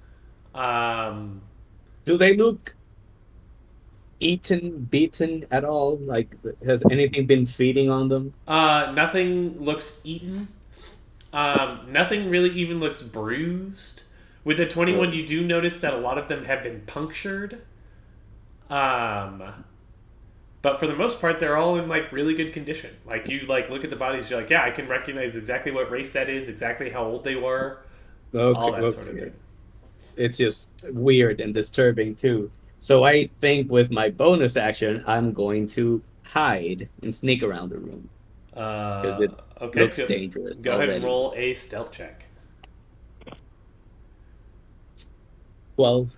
Do they look eaten, beaten at all? Like, has anything been feeding on them? Nothing looks eaten. Nothing really even looks bruised. With a 21, you do notice that a lot of them have been punctured. But for the most part, they're all in like really good condition. Like you like look at the bodies, you're like, yeah, I can recognize exactly what race that is, exactly how old they were, all that sort of thing. It's just weird and disturbing too. So I think with my bonus action, I'm going to hide and sneak around the room because it looks dangerous. Go ahead and already. roll a stealth check. 12.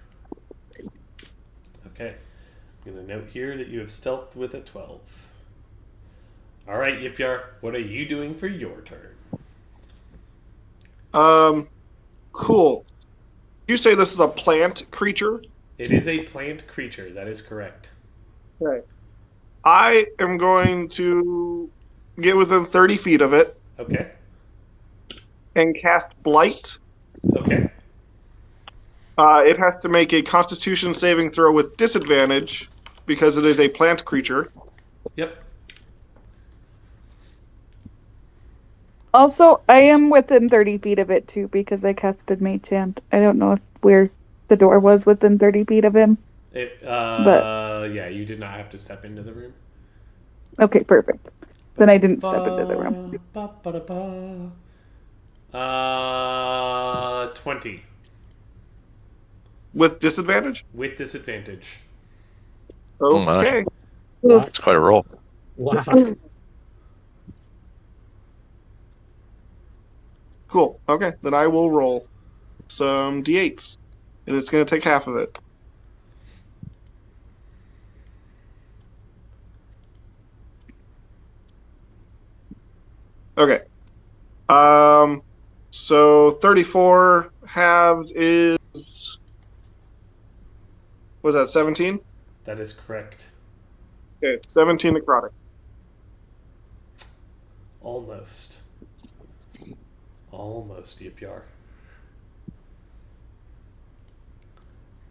Okay. I'm going to note here that you have stealthed with a 12. All right, Yipyar, what are you doing for your turn? Cool. You say this is a plant creature? It is a plant creature, that is correct. Okay. I am going to get within 30 feet of it Okay. and cast Blight. Okay. It has to make a Constitution saving throw with disadvantage because it is a plant creature. Yep. Also, I am within 30 feet of it too because I casted Mage Hand. I don't know if where the door was within 30 feet of him. Yeah, you did not have to step into the room. Okay, perfect. Then I didn't step into the room. 20 With disadvantage? with disadvantage. Oh my. Okay. That's quite a roll. Wow. Cool. Okay, then I will roll some d8s, and it's going to take half of it. Okay. So 34 halved is, was that 17? That is correct. Okay, 17 necrotic. Almost. Almost, Yipyar.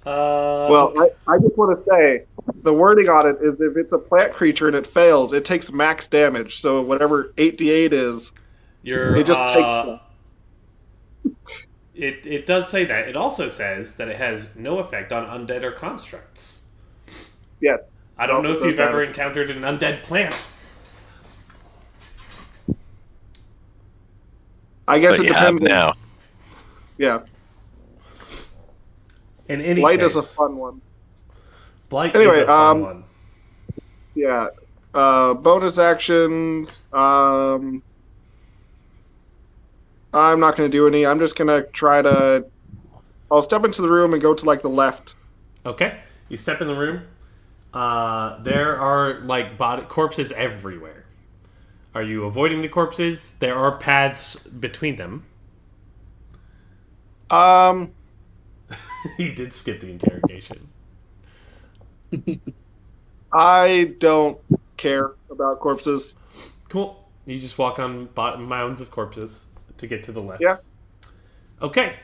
Well, I just want to say, the wording on it is if it's a plant creature and it fails, it takes max damage. So whatever 8d8 is, it just takes... It does say that. It also says that it has no effect on undead or constructs. Yes. I don't know if Also you've says that. ever encountered an undead plant. I guess But it you have depends. now. Yeah. In any Blight case, is a fun one. Blight Anyway, is a fun one. Yeah. Bonus actions. I'm not going to do any. I'm just going to try to. I'll step into the room and go to like the left. Okay, you step in the room. There are like body corpses everywhere. Are you avoiding the corpses? There are paths between them. He did skip the interrogation. I don't care about corpses. Cool. You just walk on mounds of corpses to get to the left. Yeah. Okay.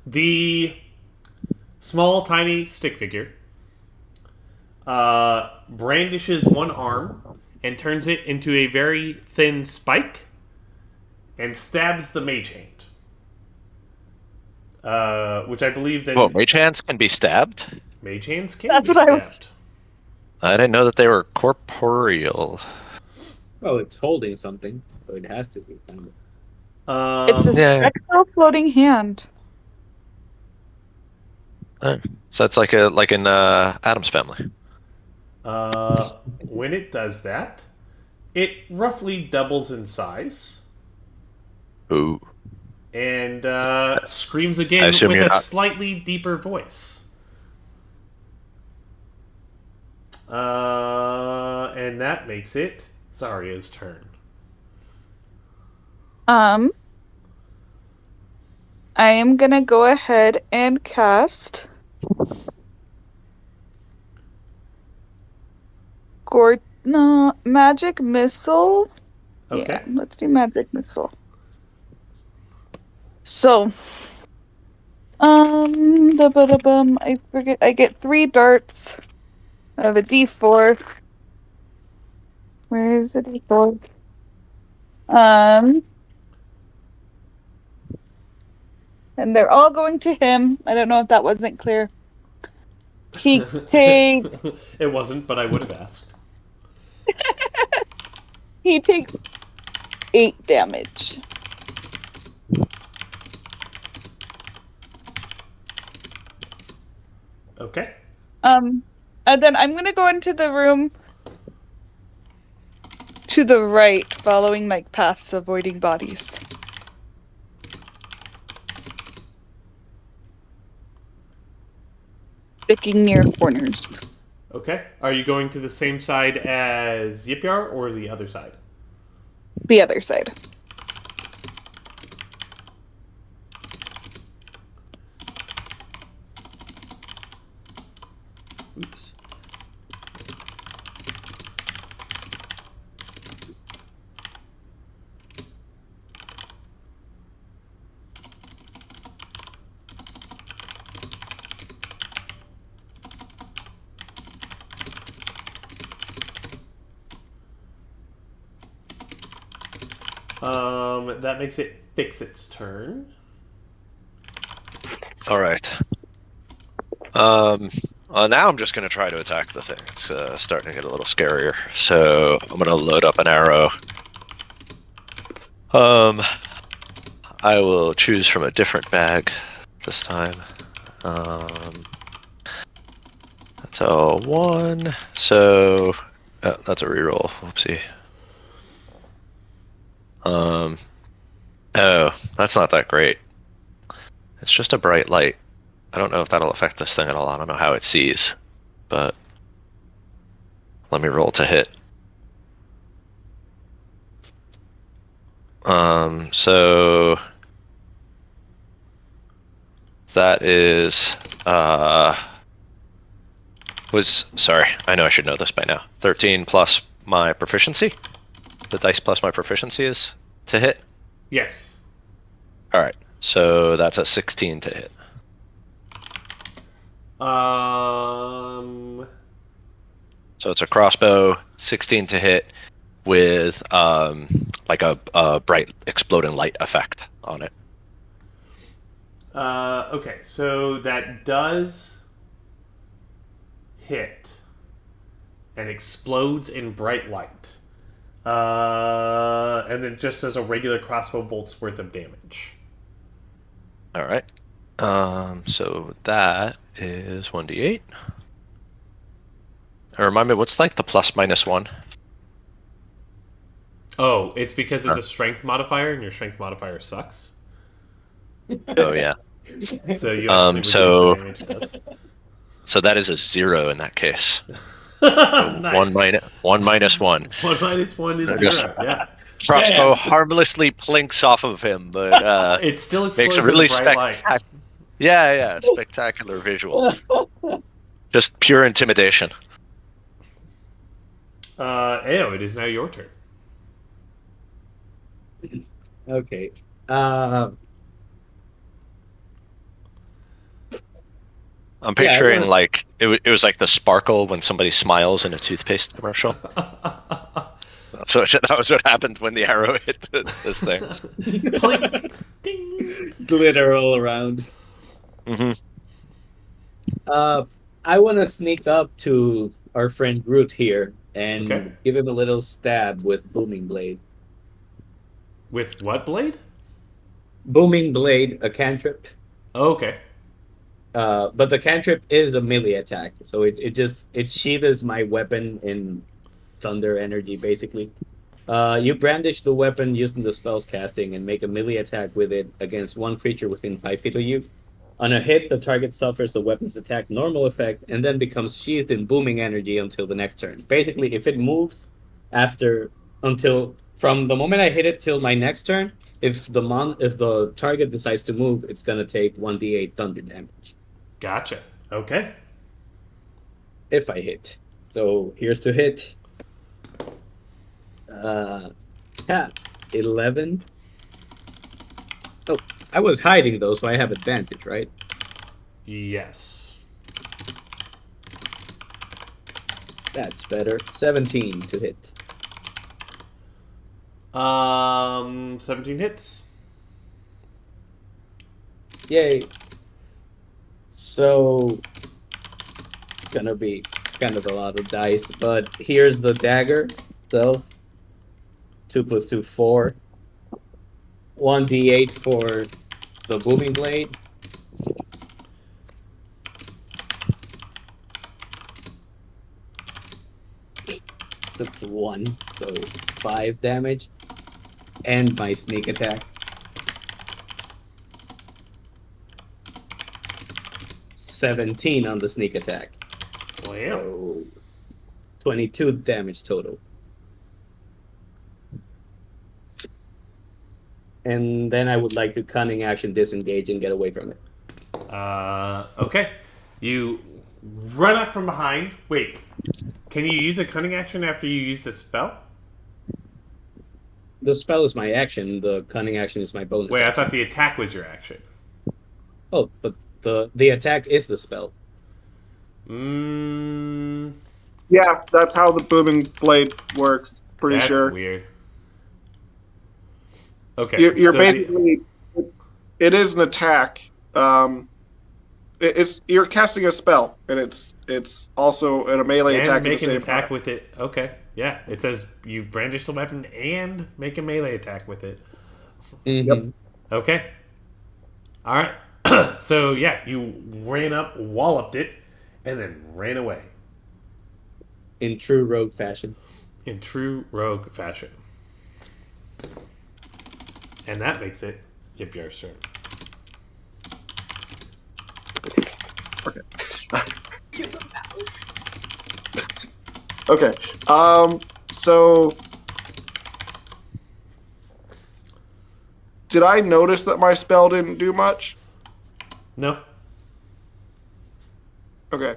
The small, tiny stick figure brandishes one arm and turns it into a very thin spike and stabs the mage hand. Which I believe that Whoa, mage hands can be stabbed? mage hands can That's be what I was- stabbed. I didn't know that they were corporeal. Well, it's holding something, so it has to be. Kind of. It's a Yeah. spectral floating hand. So that's like in Adam's Family. When it does that, it roughly doubles in size Ooh. and screams I again assume with you're a not- slightly deeper voice. And that makes it Zarya's turn. I am gonna go ahead and cast Magic Missile. Okay. Yeah, let's do Magic Missile. So, I forget. I get 3 darts of a D4. Where is the D4? And they're all going to him. I don't know if that wasn't clear. He takes It wasn't, but I would have asked. 8 damage. Okay. And then I'm gonna go into the room to the right, following like paths, avoiding bodies. Sticking near corners. Okay. Are you going to the same side as Yipyar or the other side? The other side. Oops. That makes it Fix-It's turn. All right. Now I'm just going to try to attack the thing. It's starting to get a little scarier. So I'm going to load up an arrow. I will choose from a different bag this time. That's a 1. So that's a reroll. Whoopsie. Oh, that's not that great. It's just a bright light. I don't know if that'll affect this thing at all. I don't know how it sees, but let me roll to hit. So that is sorry, I know I should know this by now. 13 plus my proficiency. The dice plus my proficiency is to hit. Yes. All right, so that's a 16 to hit. So it's a crossbow, 16 to hit, with like a bright exploding light effect on it. Okay, so that does hit and explodes in bright light. And then just does a regular crossbow bolt's worth of damage. All right. So that is 1d8. Remind me, what's like the plus minus 1? Oh, it's because it's a strength modifier, and your strength modifier sucks. Oh yeah. So you actually reduce the damage it does. So that is a 0 in that case. Nice. 1 minus 1. 1 minus 1 is Just- 0. Yeah. Crossbow Yeah. harmlessly plinks off of him, but It still makes explodes a really in a bright light. spectacular. Yeah, spectacular visual. Just pure intimidation. Ao, it is now your turn. Okay. I'm picturing wanna- like it was like the sparkle when somebody smiles in a toothpaste commercial. So that was what happened when the arrow hit this thing. Clink. Ding. Glitter all around. Hmm. I want to sneak up to our friend Groot here and Okay. give him a little stab with Booming Blade. With what blade? Booming Blade, a cantrip. Oh, okay. But the cantrip is a melee attack, so it sheathes my weapon in thunder energy, basically. You brandish the weapon using the spell's casting and make a melee attack with it against one creature within 5 feet of you. On a hit, the target suffers the weapon's attack normal effect and then becomes sheathed in booming energy until the next turn. Basically, if it moves from the moment I hit it till my next turn, if the target decides to move, it's gonna take 1d8 thunder damage. Gotcha. Okay. If I hit. So here's to hit. 11. Oh, I was hiding though, so I have advantage, right? Yes. That's better. 17 to hit. 17 hits. Yay. So it's gonna be kind of a lot of dice, but here's the dagger. So 2 + 2, 4. 1d8 for the booming blade. That's 1, so 5 damage. And my sneak attack. 17 on the sneak attack. Wow. So 22 damage total. And then I would like to cunning action disengage and get away from it. Okay. You run up from behind. Wait. Can you use a cunning action after you use the spell? The spell is my action. The cunning action is my bonus. Wait, I action. thought the attack was your action. Oh, but the attack is the spell. Yeah, that's how the booming blade works. Pretty That's sure. weird. Okay. You're so basically. It is an attack. You're casting a spell, and it's also a melee and attack. make at the an same attack time. with it. Okay. Yeah. It says you brandish the weapon and make a melee attack with it. Mm-hmm. Okay. All right. So yeah, you ran up, walloped it, and then ran away In true rogue fashion. in true rogue fashion. And that makes it Yipyar's turn. Okay. So did I notice that my spell didn't do much? No. Okay.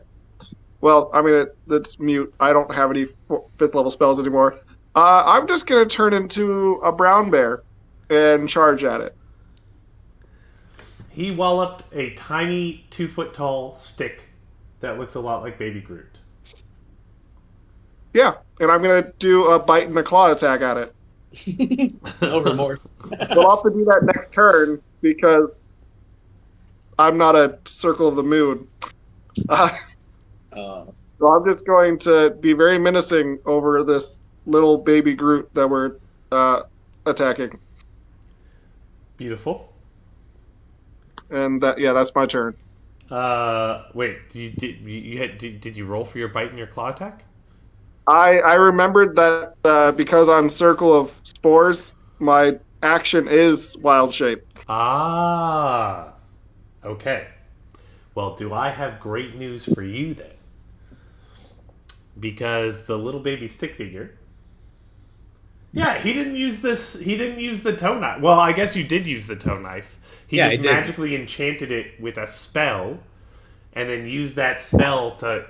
Well, I mean, that's mute. I don't have any 5th level spells anymore. I'm just going to turn into a brown bear and charge at it. He walloped a tiny 2-foot tall stick that looks a lot like Baby Groot. Yeah, and I'm going to do a bite and a claw attack at it. No remorse. But I'll have to do that next turn because I'm not a circle of the moon. So I'm just going to be very menacing over this little baby Groot that we're attacking. Beautiful. And that's my turn. Wait, did you roll for your bite and your claw attack? I remembered that because I'm Circle of Spores, my action is Wild Shape. Ah. Okay. Well, do I have great news for you then? Because the little baby stick figure. Yeah, he didn't use this. He didn't use the toe knife. Well, I guess you did use the toe knife. He Yeah, just I did. magically enchanted it with a spell, and then used that spell to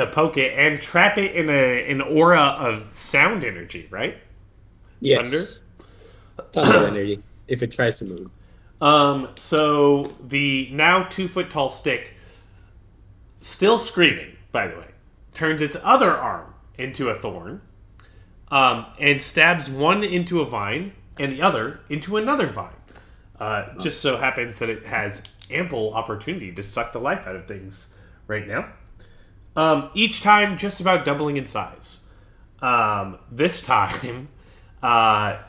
poke it and trap it in an aura of sound energy, right? Yes. Thunder energy. If it tries to move. So the now 2 foot tall stick, still screaming, by the way, turns its other arm into a thorn, and stabs one into a vine and the other into another vine. Just so happens that it has ample opportunity to suck the life out of things right now. Each time just about doubling in size. This time,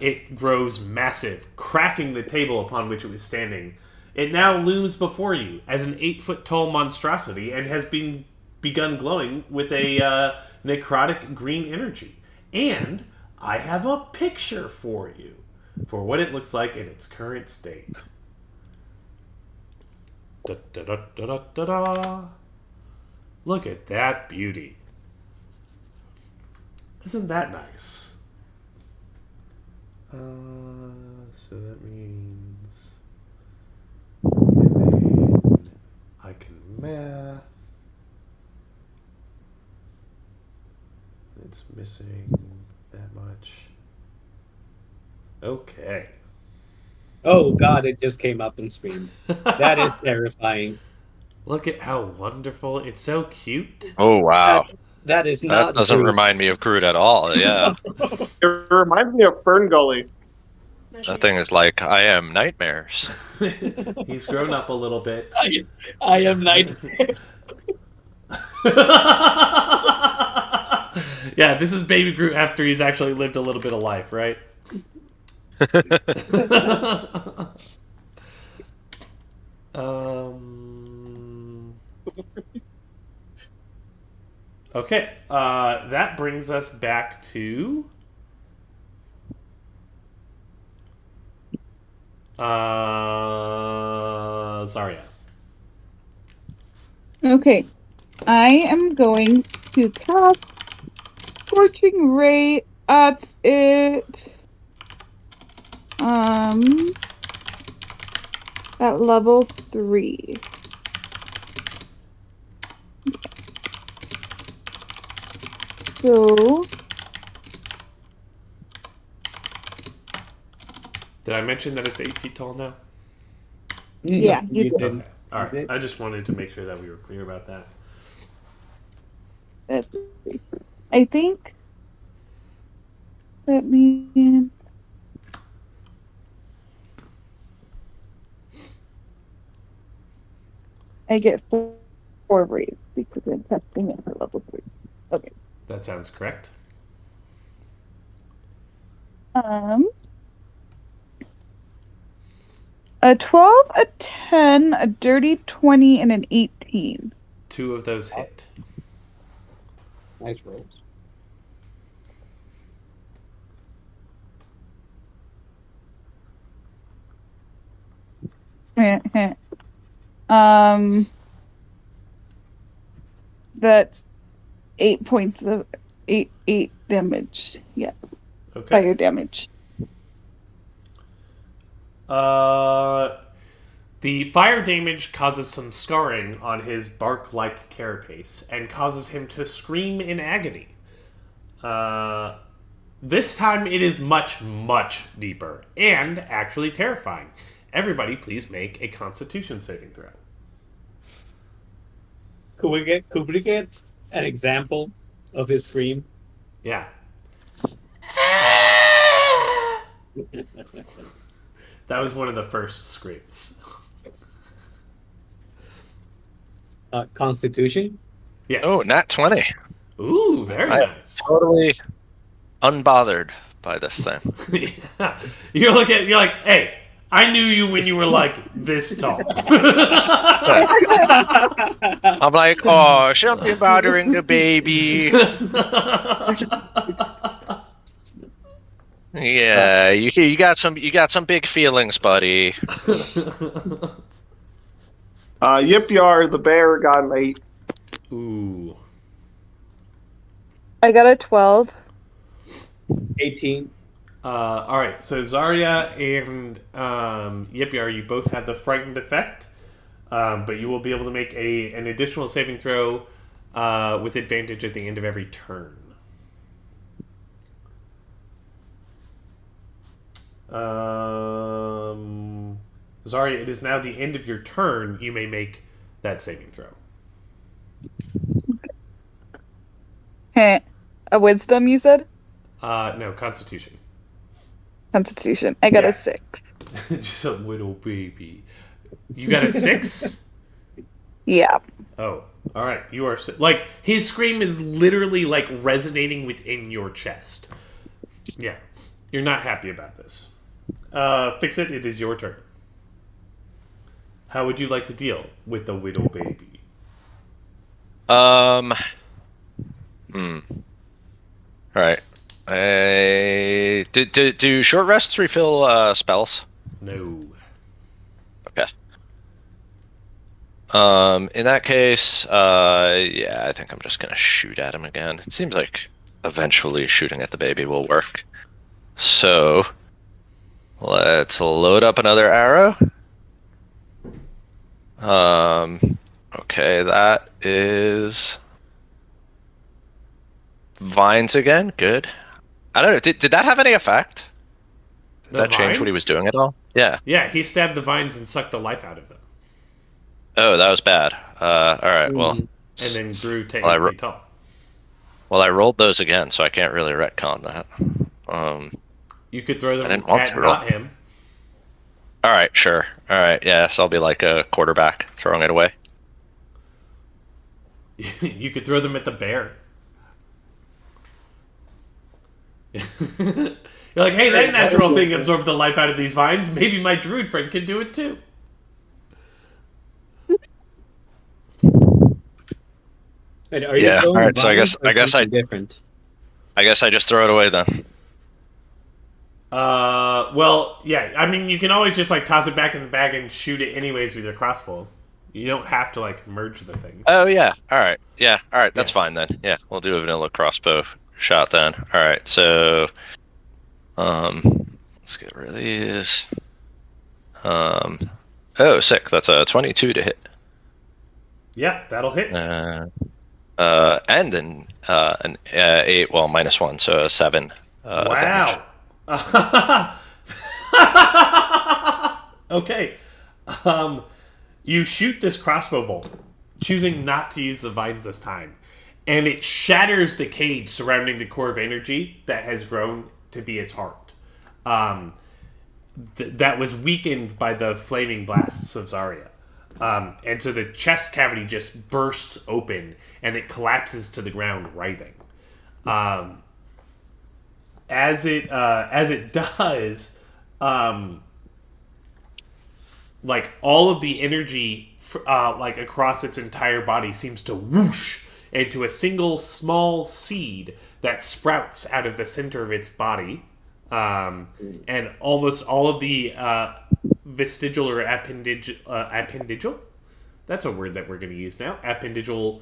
it grows massive, cracking the table upon which it was standing. It now looms before you as an 8 foot tall monstrosity and has begun glowing with a necrotic green energy. And I have a picture for you for what it looks like in its current state. Da, da, da, da, da, da, da. Look at that beauty. Isn't that nice? So that means... And then I can math. It's missing that much. Okay. Oh god, it just came up and screamed. That is terrifying. Look at how wonderful. It's so cute. Oh wow, That is that not doesn't Groot. remind me of Groot at all. Yeah, It reminds me of Fern Gully. that thing is like I am nightmares. He's grown up a little bit. I am nightmare. Yeah, this is Baby Groot after he's actually lived a little bit of life, right? Okay, that brings us back to Zarya. Okay. I am going to cast Scorching Ray at it. At level 3. So Did I mention that it's 8 feet tall now? Yeah, you did. Okay. All right. I just wanted to make sure that we were clear about that. that's, I think that means I get four rays because I'm testing it for level 3. Okay. That sounds correct. A 12, a 10, a dirty 20, and an 18. 2 of those hit. Nice rolls. That's 8 points of 8 damage. Yeah, Okay. fire damage. The fire damage causes some scarring on his bark-like carapace and causes him to scream in agony. This time it is much, much deeper and actually terrifying. Everybody, please make a Constitution saving throw. Could we get an example of his scream? Yeah. That was one of the first screams. Constitution? Yes. Oh, nat 20. Ooh, very I- nice. Totally unbothered by this thing. Yeah. You're like, hey, I knew you when you were like this tall. I'm like, oh, something bothering the baby. Yeah, you got some big feelings, buddy. Yip Yar, the bear, got an 8. Ooh. I got a 12. 18. All right, so Zarya and Yipyar, you both have the frightened effect, but you will be able to make an additional saving throw with advantage at the end of every turn. Zarya, it is now the end of your turn. You may make that saving throw. Heh. A wisdom, you said? No, Constitution. Constitution. I got Yeah. a 6. Just a little baby. You got a 6? Yeah. Oh, all right. You are like his scream is literally like resonating within your chest. Yeah, you're not happy about this. Fix it. It is your turn. How would you like to deal with the widow baby? All right. Do short rests refill spells? No. Okay. In that case, yeah, I think I'm just gonna shoot at him again. It seems like eventually shooting at the baby will work. So let's load up another arrow. Okay, that is vines again. Good. I don't know. Did that have any effect? Did The that change what he was vines? doing at all? Yeah. Yeah, he stabbed the vines and sucked the life out of them, Oh, that was bad. All right. Well, and then grew 10 Well, feet tall. I rolled those again, so I can't really retcon that. You could throw I them didn't want at to roll. not him. All right, sure. All right, yeah. So I'll be like a quarterback throwing it away. You could throw them at the bear. You're like, hey, that natural thing absorbed the life out of these vines. Maybe my druid friend can do it too. Wait, are Yeah, you throwing alright, so I vines guess- or I guess something different. I guess I just throw it away then. Well, yeah. I mean, you can always just like toss it back in the bag and shoot it anyways with your crossbow. You don't have to like merge the things. Oh yeah. All right. Yeah. All right. That's Yeah. fine then. Yeah, we'll do a vanilla crossbow shot then. All right. So, let's get rid of these. Oh, sick. That's a 22 to hit. Yeah, that'll hit. And then an 8. Well, -1, so a 7. Damage. Wow. Okay. You shoot this crossbow bolt, choosing not to use the vines this time, and it shatters the cage surrounding the core of energy that has grown to be its heart. That was weakened by the flaming blasts of Zarya. And so the chest cavity just bursts open, and it collapses to the ground, writhing. As it does, like all of the energy, like across its entire body, seems to whoosh into a single small seed that sprouts out of the center of its body, and almost all of the vestigial or appendigeal. That's a word that we're going to use now. Appendigeal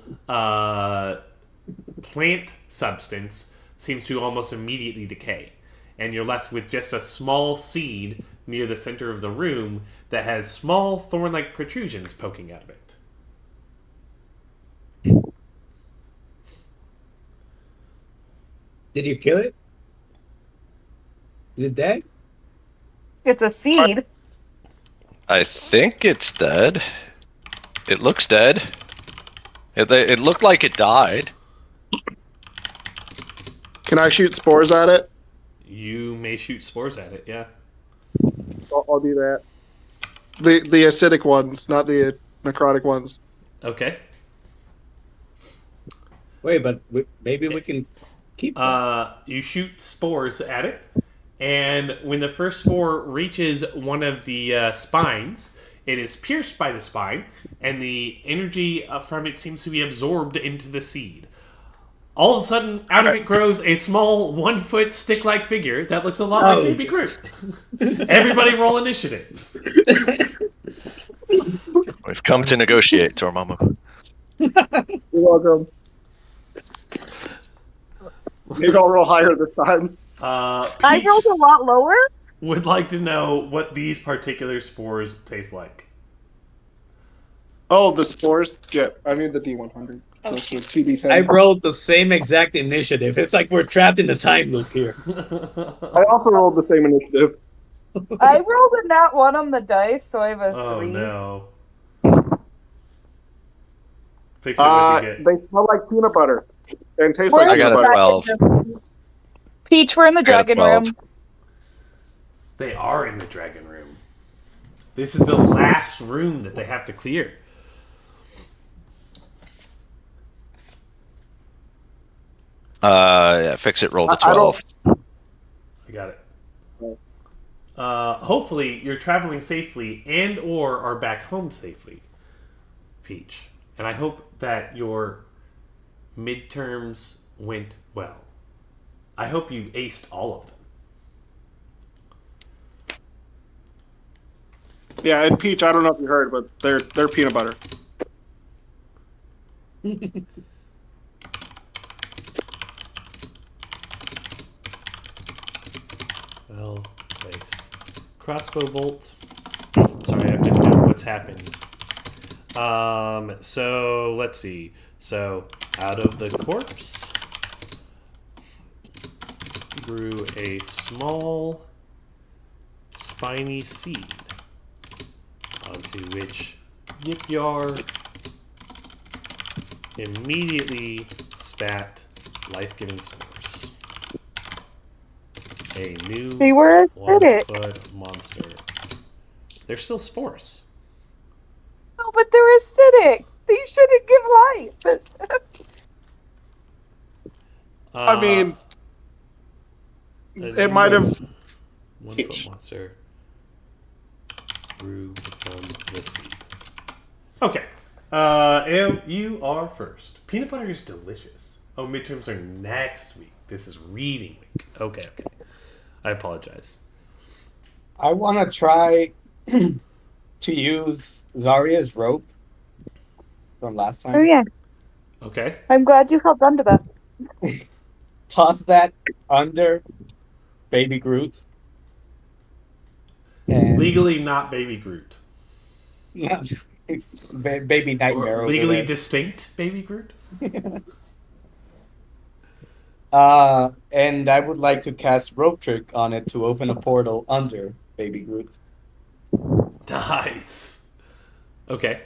plant substance seems to almost immediately decay, and you're left with just a small seed near the center of the room that has small thorn-like protrusions poking out of it. Did you kill it? Is it dead? It's a seed. I think it's dead. It looks dead. It looked like it died. Can I shoot spores at it? You may shoot spores at it, yeah. I'll do that. The acidic ones, not the necrotic ones. Okay. Wait, but maybe we can keep them. You shoot spores at it, And when the first spore reaches one of the spines, it is pierced by the spine, and the energy from it seems to be absorbed into the seed. All of a sudden, out of it grows a small 1 foot stick like figure that looks a lot like Baby Groot. Everybody roll initiative. We've come to negotiate, Dormammu. You're welcome. Maybe I'll roll higher this time. I rolled a lot lower. Would like to know what these particular spores taste like. Oh, the spores? Yeah, I need the D100. So it's a CD10. I rolled the same exact initiative. It's like we're trapped in a time loop here. I also rolled the same initiative. I rolled a nat 1 on the dice, so I have a 3. Oh no. Fix it what you get. They smell like peanut butter and taste We're like I got peanut a butter. 12. Peach, we're in the I got a dragon 12. room. They are in the dragon room. This is the last room that they have to clear. Yeah, fix it. Roll the I don't- 12. I got it. Hopefully, you're traveling safely and or are back home safely, Peach. And I hope that your midterms went well. I hope you aced all of them. Yeah, and Peach, I don't know if you heard, but they're peanut butter. Well placed. Crossbow bolt. Sorry, I have to know what's happened. So let's see. So out of the corpse grew a small spiny seed onto which Yip Yar immediately spat life-giving spores. A new They were acidic. 1 foot monster. They're still spores. Oh, but they're acidic. They shouldn't give life. I mean, it might have. 1 foot monster grew from the seed. Okay. You are first. Peanut butter is delicious. Oh, midterms are next week. This is reading week. Okay. I apologize. I want to try to use Zarya's rope from last time. Oh yeah, Okay. I'm glad you held on to that. Toss that under Baby Groot. And Legally not Baby Groot. Baby Nightmare. Or over legally there. distinct Baby Groot? And I would like to cast Rope Trick on it to open a portal under Baby Groot. Nice. Okay.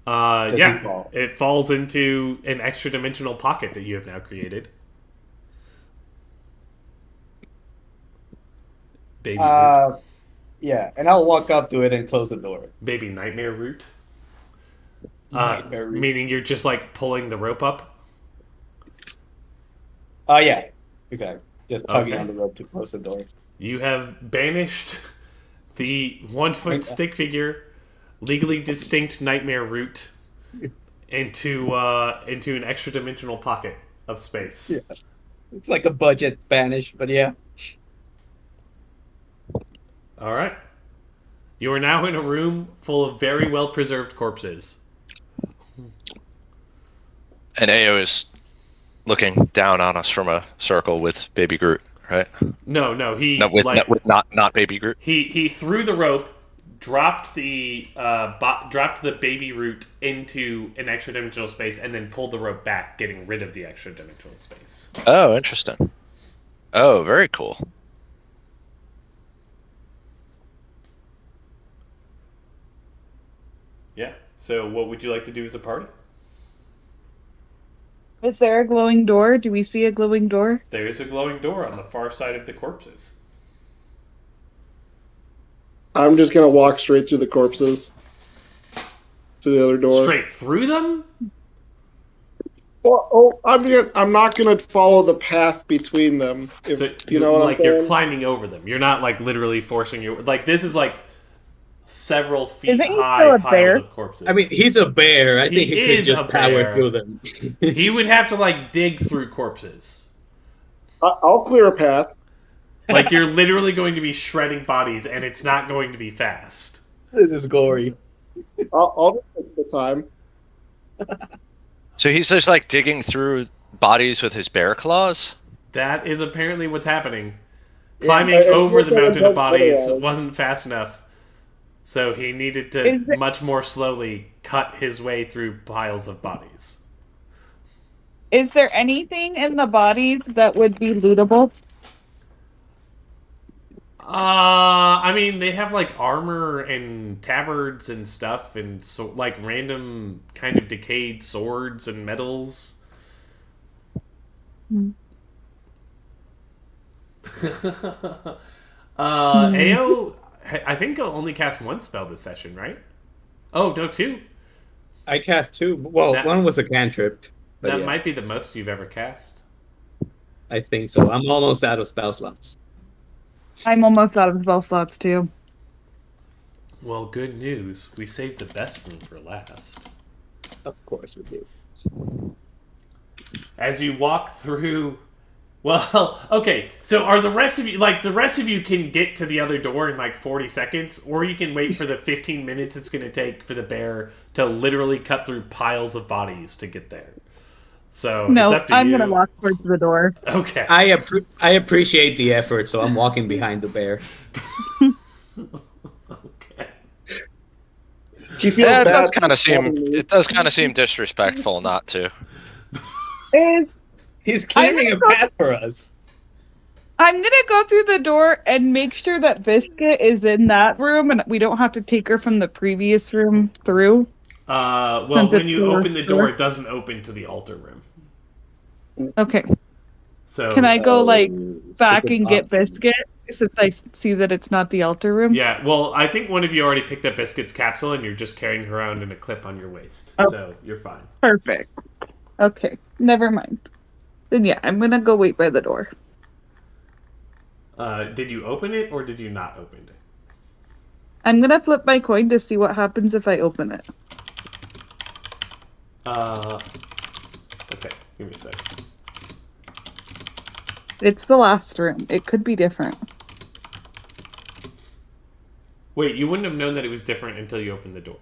Does he Yeah, fall? it falls into an extra dimensional pocket that you have now created. Baby Root. Yeah, and I'll walk up to it and close the door. Baby Nightmare Root. Nightmare Root. Meaning you're just like pulling the rope up. Yeah, exactly. Just tugging Okay. on the rope to close the door. You have banished the 1 foot stick figure, legally distinct Nightmare Root, into an extra dimensional pocket of space. Yeah. It's like a budget banish, but yeah. All right. You are now in a room full of very well preserved corpses. And Ao is looking down on us from a circle with Baby Groot, right? No, he No, with not Baby Groot. he threw the rope, dropped the baby root into an extra dimensional space, and then pulled the rope back, getting rid of the extra dimensional space. Oh, interesting. Oh, very cool. Yeah. So, what would you like to do as a party? Is there a glowing door? Do we see a glowing door? There is a glowing door on the far side of the corpses. I'm just gonna walk straight through the corpses to the other door. Straight through them? I'm not gonna follow the path between them. If, So, you know what like, I'm you're saying? climbing over them. You're not, like, literally forcing your... Like, this is, like, several feet Isn't he high still a piled bear? of corpses. I mean, he's a bear. I think He he could is a just power bear. through them. He would have to, like, dig through corpses. I'll clear a path. Like, you're literally going to be shredding bodies, and it's not going to be fast. This is gory. I'll just take the time. So he's just like digging through bodies with his bear claws? That is apparently what's happening. Yeah, Climbing it's over the what mountain it of bodies does. wasn't fast enough. So he needed to Is it- much more slowly cut his way through piles of bodies. Is there anything in the bodies that would be lootable? I mean, they have like armor and tabards and stuff, and so like random kind of decayed swords and medals. Hmm. Ao, I think he'll only cast one spell this session, right? Oh no, two. I cast 2. Well, That- one was a cantrip. But That yeah, might be the most you've ever cast. I think so. I'm almost out of spell slots. I'm almost out of spell slots too. Well, good news. We saved the best room for last. Of course we do. As you walk through... Well, okay, so are the rest of you... Like, the rest of you can get to the other door in, like, 40 seconds, or you can wait for the 15 minutes it's going to take for the bear to literally cut through piles of bodies to get there. So, it's No, up to I'm you. gonna walk towards the door. Okay. I appreciate the effort, so I'm walking behind the bear. Okay. He feels Yeah, it bad does for kind of seem stabbing me. it does kind of seem disrespectful not to. Is He's clearing a I'm gonna path for us. I'm gonna go through the door and make sure that Biscuit is in that room, and we don't have to take her from the previous room through. Well, Since when it's you the open the worst door, door. it doesn't open to the altar room. Okay, So, can I go like Oh, back super and get awesome. Biscuit since I see that it's not the altar room? Yeah, well, I think one of you already picked up Biscuit's capsule, and you're just carrying her around in a clip on your waist. Oh. So, you're fine. Perfect. Okay, never mind. Then yeah, I'm gonna go wait by the door. Did you open it, or did you not open it? I'm gonna flip my coin to see what happens if I open it. Okay, give me a sec. It's the last room. It could be different. Wait, you wouldn't have known that it was different until you opened the door.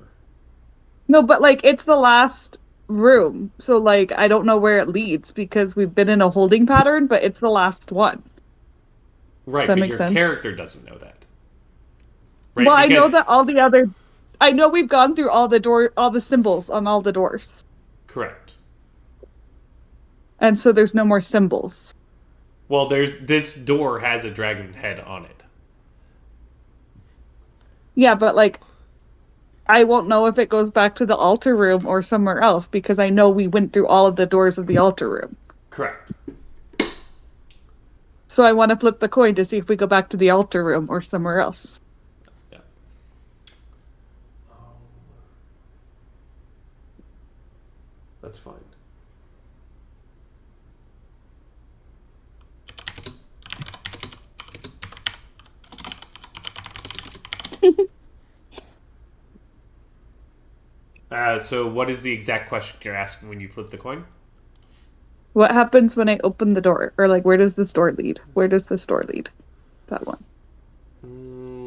No, but like it's the last room. So like I don't know where it leads because we've been in a holding pattern, but it's the last one. Right, that but make your sense? character doesn't know that. Right, Well, I know because- that all the other I know we've gone through all the symbols on all the doors. Correct. And so there's no more symbols. Well, this door has a dragon head on it. Yeah, but like I won't know if it goes back to the altar room or somewhere else because I know we went through all of the doors of the altar room. Correct. So I want to flip the coin to see if we go back to the altar room or somewhere else. Yeah. That's fine. So what is the exact question you're asking when you flip the coin? What happens when I open the door? Or like where does this door lead? Where does this door lead? That one. Mm.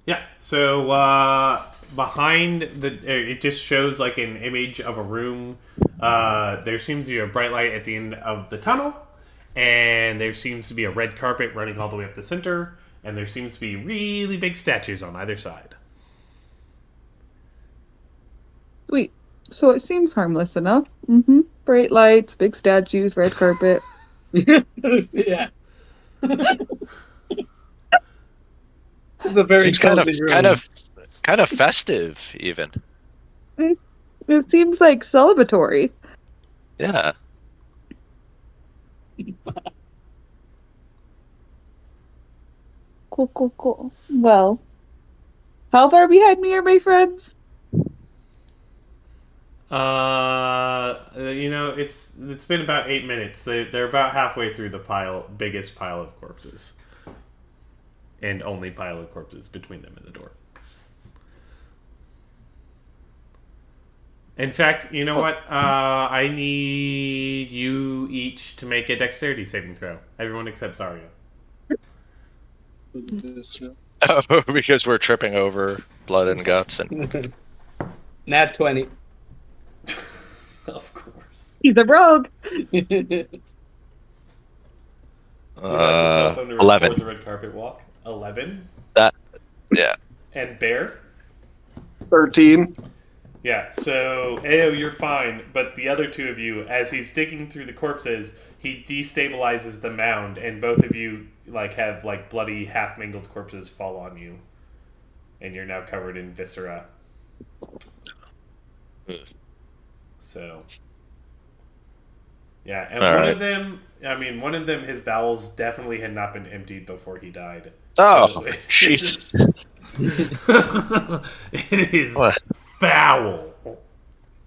Yeah, so behind it just shows like an image of a room. There seems to be a bright light at the end of the tunnel, and there seems to be a red carpet running all the way up the center, and there seems to be really big statues on either side. Sweet. So it seems harmless enough. Mm-hmm. Bright lights, big statues, red carpet. Yeah. It's a very Seems cozy room. kind of festive even. It seems like celebratory. Yeah. Cool. Well, how far behind me are my friends? It's been about 8 minutes. They're about halfway through the biggest pile of corpses, and only pile of corpses between them and the door. In fact, you know what? I need you each to make a dexterity saving throw. Everyone except Zarya. Oh, because we're tripping over blood and guts. And Nat 20. Of course. He's a rogue. You got yourself on 11. the red carpet walk. 11. Yeah. And Bear. 13. Yeah. So Ao, you're fine, but the other two of you, as he's digging through the corpses, he destabilizes the mound, and both of you have bloody, half mangled corpses fall on you, and you're now covered in viscera. So. Yeah, and one of them, his bowels definitely had not been emptied before he died. Oh, So jeez. it is What? foul.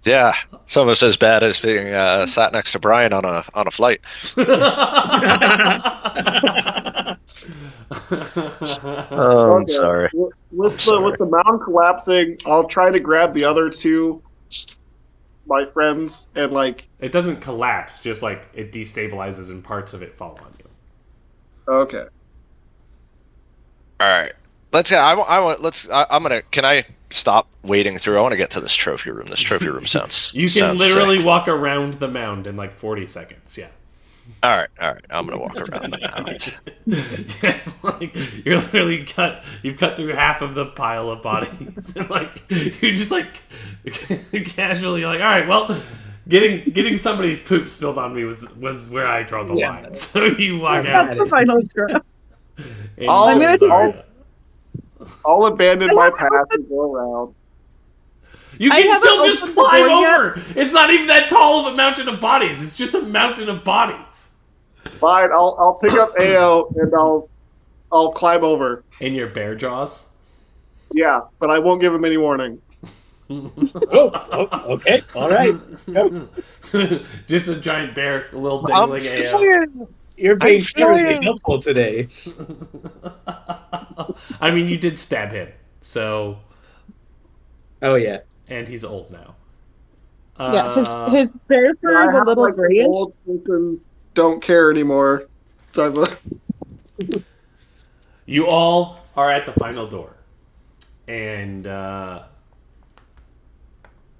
Yeah, it's almost as bad as being sat next to Brian on a flight. Oh, I'm sorry. With the mound collapsing, I'll try to grab the other two, my friends, and It doesn't collapse, just it destabilizes and parts of it fall on you. Okay. All right, Can I stop wading through? I want to get to this trophy room. This trophy room sounds. You can sounds literally sick. walk around the mound in 40 seconds. Yeah. All right. I'm gonna walk around the mound. Yeah, you're literally you've cut through half of the pile of bodies, and you're just casually all right, well, getting somebody's poop spilled on me was where I draw the line. So you walk out. That's the final straw. I'll abandon my path and go around. You I can still haven't just opened the climb door yet. over. It's not even that tall of a mountain of bodies. It's just a mountain of bodies. Fine, I'll pick up Ao and I'll climb over. In your bear jaws. Yeah, but I won't give him any warning. Okay, all right. Just a giant bear, a little dangling AO. You're being I'm seriously flying. helpful today. I mean, you did stab him, so. Oh yeah. And he's old now. His bear fur is a little grayish. Old person don't care anymore. Type of. You all are at the final door, and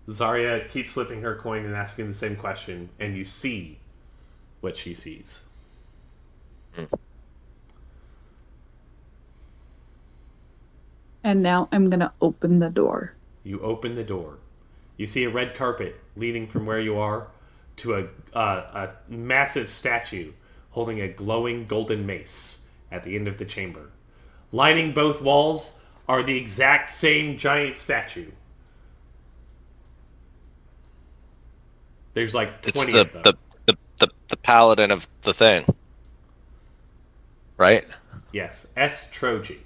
Zarya keeps flipping her coin and asking the same question, and you see what she sees. And now I'm gonna open the door. You open the door. You see a red carpet leading from where you are to a massive statue holding a glowing golden mace at the end of the chamber. Lining both walls are the exact same giant statue. There's 20 It's of them. the paladin of the thing, right? Yes, S. Troji.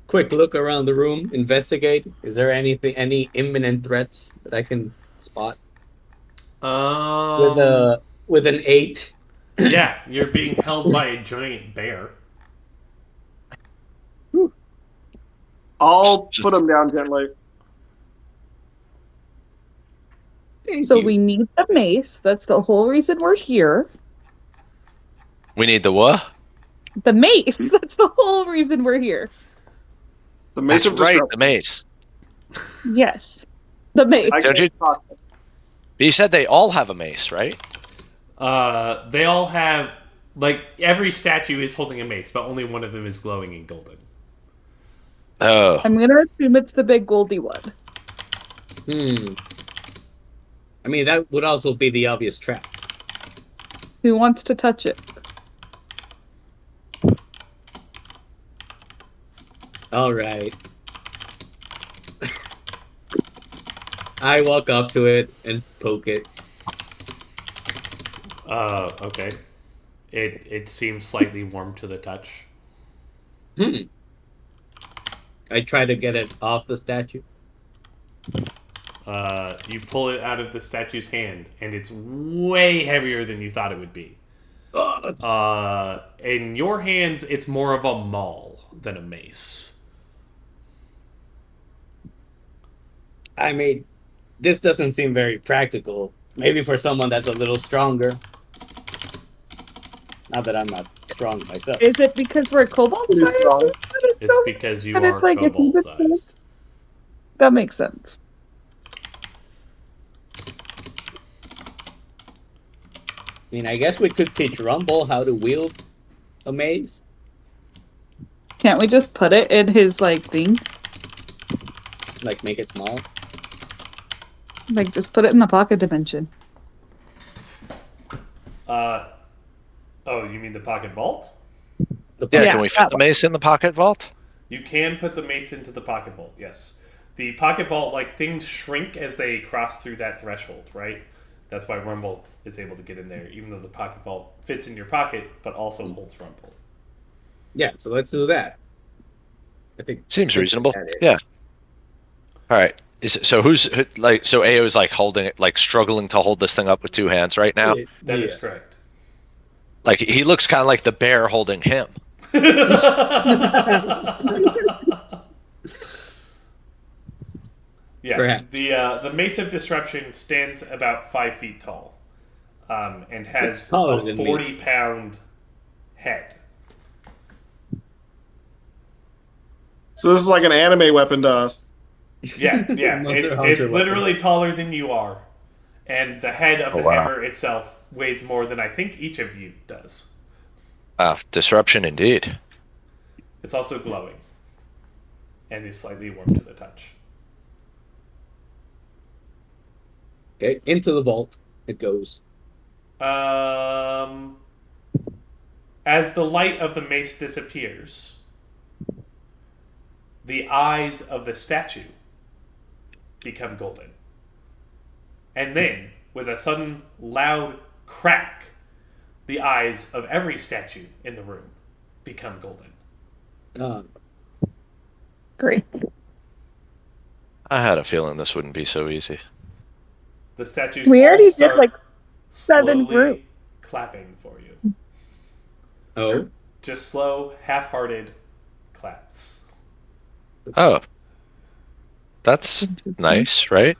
Quick look around the room, investigate. Is there any imminent threats that I can spot? With an 8. Yeah, you're being held by a giant bear. I'll put him down gently. So we need the mace. That's the whole reason we're here. We need the what? The mace. That's the whole reason we're here. The mace That's of right, disruption. the mace. Yes. The mace. I Don't can't you- talk. But you said they all have a mace, right? They all have, every statue is holding a mace, but only one of them is glowing in golden. Oh, I'm gonna assume it's the big goldy one. I mean, that would also be the obvious trap. Who wants to touch it? All right. I walk up to it and poke it. Okay. It seems slightly warm to the touch. I try to get it off the statue. You pull it out of the statue's hand, and it's way heavier than you thought it would be. In your hands, it's more of a maul than a mace. I mean, this doesn't seem very practical. Maybe for someone that's a little stronger. Not that I'm not strong myself. Is it because we're kobold Pretty sized? strong. It's because you but are it's like a kobold human sized. That makes sense. I mean, I guess we could teach Rumble how to wield a maze. Can't we just put it in his like thing? Like, make it small. Like just put it in the pocket dimension. Oh, you mean the pocket vault? The Yeah, Yeah, can we fit that the mace in the pocket vault? You can put the mace into the pocket vault, yes. The pocket vault, like, things shrink as they cross through that threshold, right? That's why Rumble is able to get in there, even though the pocket vault fits in your pocket, but also holds Rumble. Yeah, so let's do that. I think Seems reasonable. that is. Yeah. All right. So AO's like holding it, like struggling to hold this thing up with two hands right now. That is Yeah. correct. Like he looks kind of like the bear holding him. Yeah, Perhaps. the Mace of Disruption stands about 5 feet tall, and has It's taller a than me. 40-pound head. So this is like an anime weapon to us. Yeah, Monster it's Hunter literally taller than you are, and the head of the wow. hammer itself weighs more than I think each of you does. Disruption indeed. It's also glowing, and is slightly warm to the touch. Okay, into the vault it goes. As the light of the mace disappears, the eyes of the statue become golden. And then, with a sudden loud crack, the eyes of every statue in the room become golden. Great. I had a feeling this wouldn't be so easy. The statues We all already did start like 7 slowly groups. clapping for you. Oh, Just slow, half-hearted claps. Oh. That's nice, right?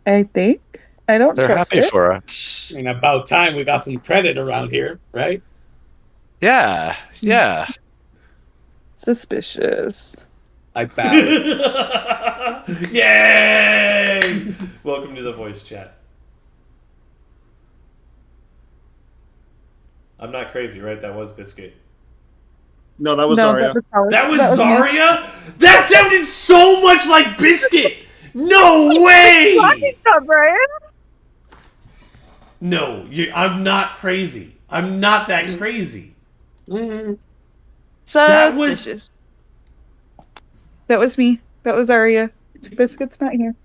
I think. I don't They're trust happy it. for us. I mean, about time we got some credit around here, right? Yeah. Suspicious. I bow. Yay! Welcome to the voice chat. I'm not crazy, right? That was Biscuit. No, that was No, Arya. That was me. Zarya? That sounded so much like Biscuit! No way! Talking about Brian? No, I'm not crazy. I'm not that crazy. Mm. That was- Suspicious. That was me. That was Arya. Biscuit's not here.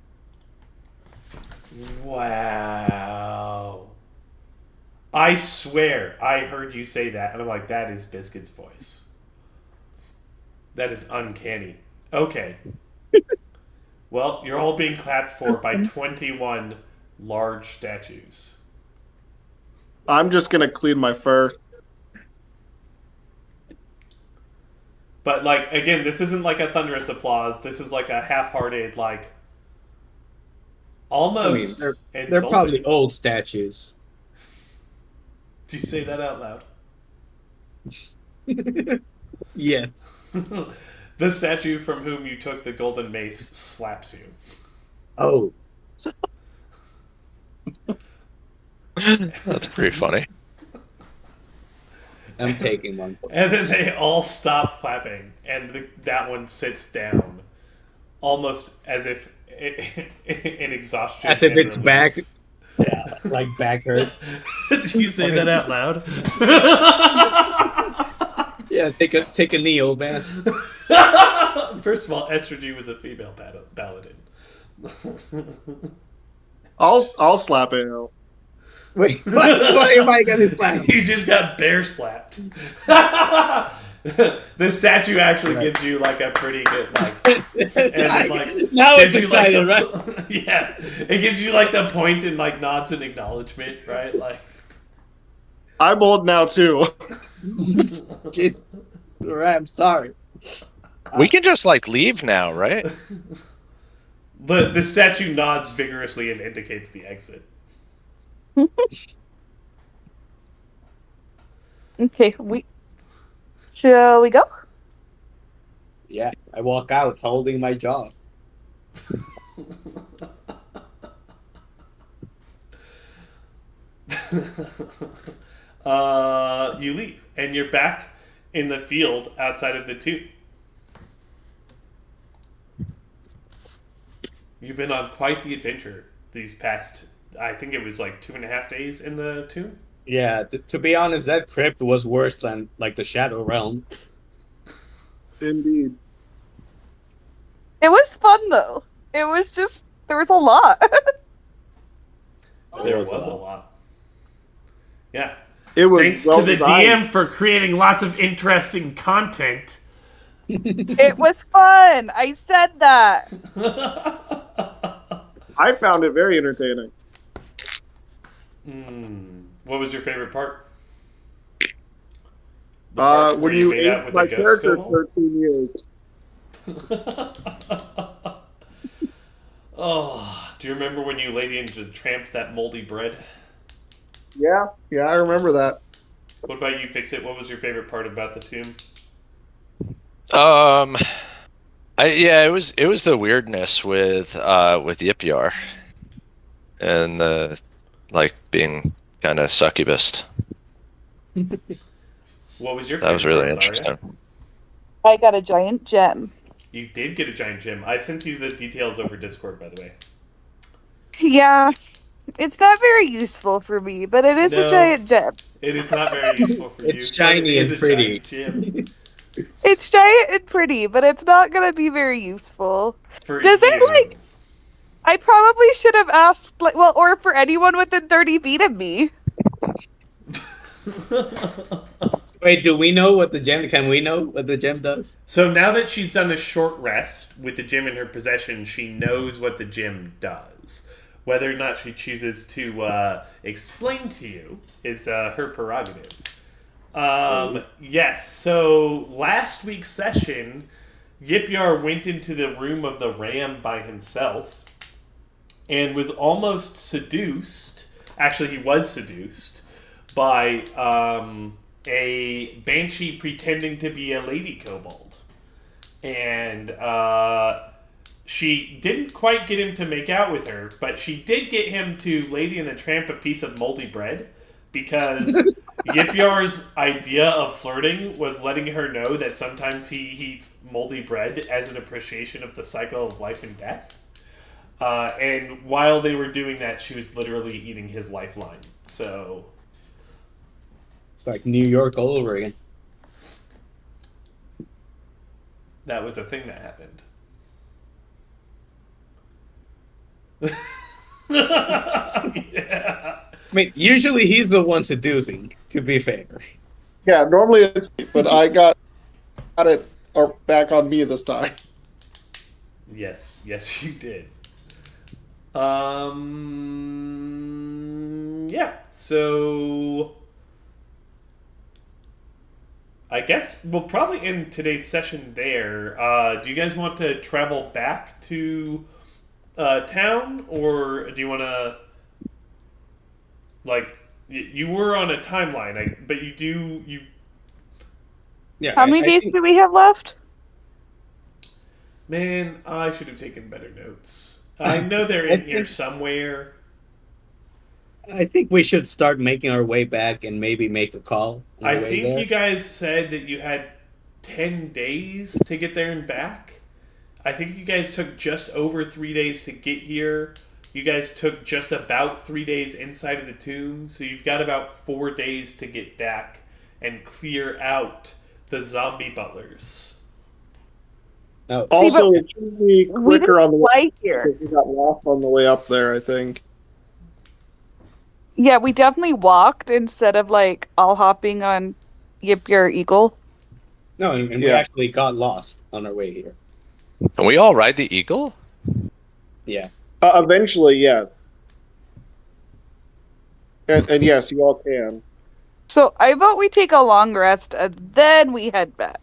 Wow. I swear I heard you say that, and I'm like, that is Biscuit's voice. That is uncanny. Okay. Well, you're all being clapped for by 21 large statues. I'm just gonna clean my fur. But, like, again, this isn't like a thunderous applause. This is like a half-hearted, like, almost they're insulting. probably old statues. Did you say that out loud? Yes. The statue from whom you took the golden mace slaps you. Oh. That's pretty funny. I'm taking one point. And then they all stop clapping, and that one sits down, almost as if in exhaustion. As if and it's relief. back. Yeah, like back hurts. Did you say that out loud? Yeah, take a knee, old man. First of all, Estrady was a female paladin. I'll slap it out. Wait, why am I getting slapped? You just got bear slapped. The statue actually gives you like a pretty good and like Now gives it's you like excited, right? yeah, it gives you like the point and like nods and acknowledgement, right? Like I'm old now too. Jeez, I'm sorry. We can just like leave now, right? the statue nods vigorously and indicates the exit. Okay, shall we go? Yeah, I walk out holding my jaw. You leave, and you're back in the field outside of the tomb. You've been on quite the adventure these past, I think it was like 2.5 days in the tomb. Yeah, to be honest, that crypt was worse than like the Shadow Realm. Indeed. It was fun though. It was just there was a lot. There was a lot. Yeah. It was Thanks well to the designed. DM for creating lots of interesting content. It was fun. I said that. I found it very entertaining. What was your favorite part? The part When where you made out aged with my a ghost character kobold? 13 years. Oh, do you remember when you laid in to tramp that moldy bread? Yeah, I remember that. What about you, Fix It? What was your favorite part about the tomb? It was the weirdness with Yipyar and the like being kind of succubus. What was your favorite That was really part, Zarya? interesting. I got a giant gem. You did get a giant gem. I sent you the details over Discord, by the way. Yeah. It's not very useful for me, but it is No. a giant gem. It is not very useful for It's you. shiny but it is and a pretty. giant gem It's giant and pretty, but it's not gonna be very useful. for Does you. it, like- I probably should have asked, or for anyone within 30 feet of me. Wait, do we know what the gem? Can we know what the gem does? So now that she's done a short rest with the gem in her possession, she knows what the gem does. Whether or not she chooses to explain to you is her prerogative. Yes, so last week's session, Yipyar went into the room of the ram by himself and was almost seduced. Actually, he was seduced by a banshee pretending to be a lady kobold. And she didn't quite get him to make out with her, but she did get him to Lady and the Tramp a piece of moldy bread, because Yipyar's idea of flirting was letting her know that sometimes he eats moldy bread as an appreciation of the cycle of life and death. And while they were doing that, she was literally eating his lifeline. So It's like New York all over again. that was a thing that happened. Yeah. I mean, usually he's the one seducing, to be fair. Yeah, normally it's me, but I got it back on me this time. Yes, you did. Yeah. So I guess we'll probably end today's session there. Do you guys want to travel back to town, or do you want to, like, you were on a timeline, but you Yeah. How many days do we have left? Man, I should have taken better notes. I know they're in here somewhere. I think we should start making our way back and maybe make a call. on I the way think there. you guys said that you had 10 days to get there and back. I think you guys took just over 3 days to get here. You guys took just about 3 days inside of the tomb, so you've got about 4 days to get back and clear out the zombie butlers. No. Also, it should be We quicker didn't on the way. fly here. We got lost on the way up there, I think. Yeah, we definitely walked instead of like all hopping on Yip Your Eagle. No, and we Yeah. actually got lost on our way here. Can we all ride the eagle? Yeah. Eventually, yes. And yes, you all can. So I vote we take a long rest and then we head back.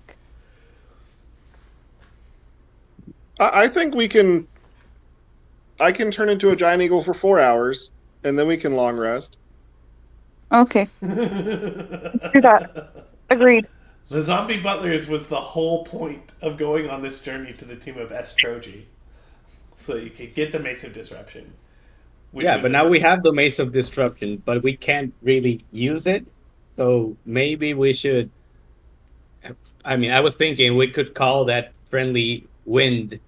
I think we can. I can turn into a giant eagle for 4 hours, and then we can long rest. Okay, let's do that. Agreed. The zombie butlers was the whole point of going on this journey to the tomb of Estroji, so you could get the Mace of Disruption. Yeah, but now we have the Mace of Disruption, but we can't really use it. So maybe we should. I mean, I was thinking we could call that friendly wind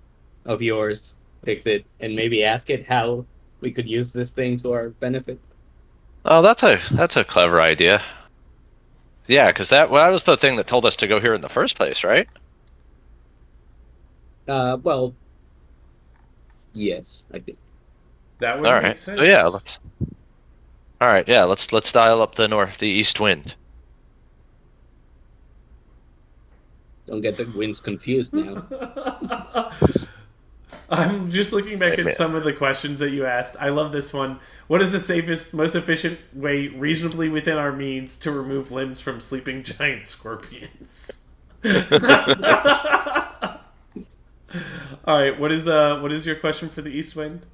of yours, fix it, and maybe ask it how we could use this thing to our benefit. Oh, that's a clever idea. Yeah, because that was the thing that told us to go here in the first place, right? Well, yes, I think. That would All make right. sense. So yeah, let's. All right, yeah, let's dial up the east wind. Don't get the winds confused now. I'm just looking back Hey, at man. some of the questions that you asked. I love this one. What is the safest, most efficient way, reasonably within our means, to remove limbs from sleeping giant scorpions? All right. What is your question for the East Wind?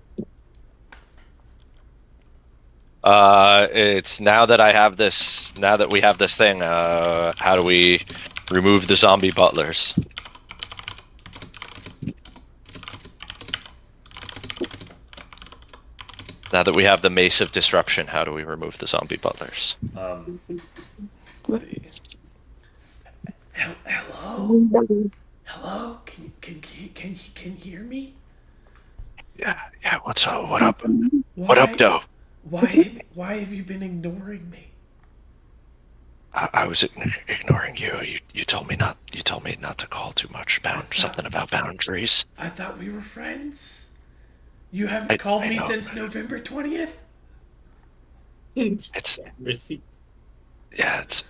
It's now that I have this. Now that we have this thing, how do we remove the zombie butlers? Now that we have the Mace of Disruption, how do we remove the zombie butlers? Hello, hello. Can you hear me? Yeah. What's up? What up? What up, Doe? Why have you been ignoring me? I was ignoring you. You told me not. You told me not to call too much. Something about boundaries. I thought we were friends. You haven't called I me know. since November 20th? It's Receipts. yeah. It's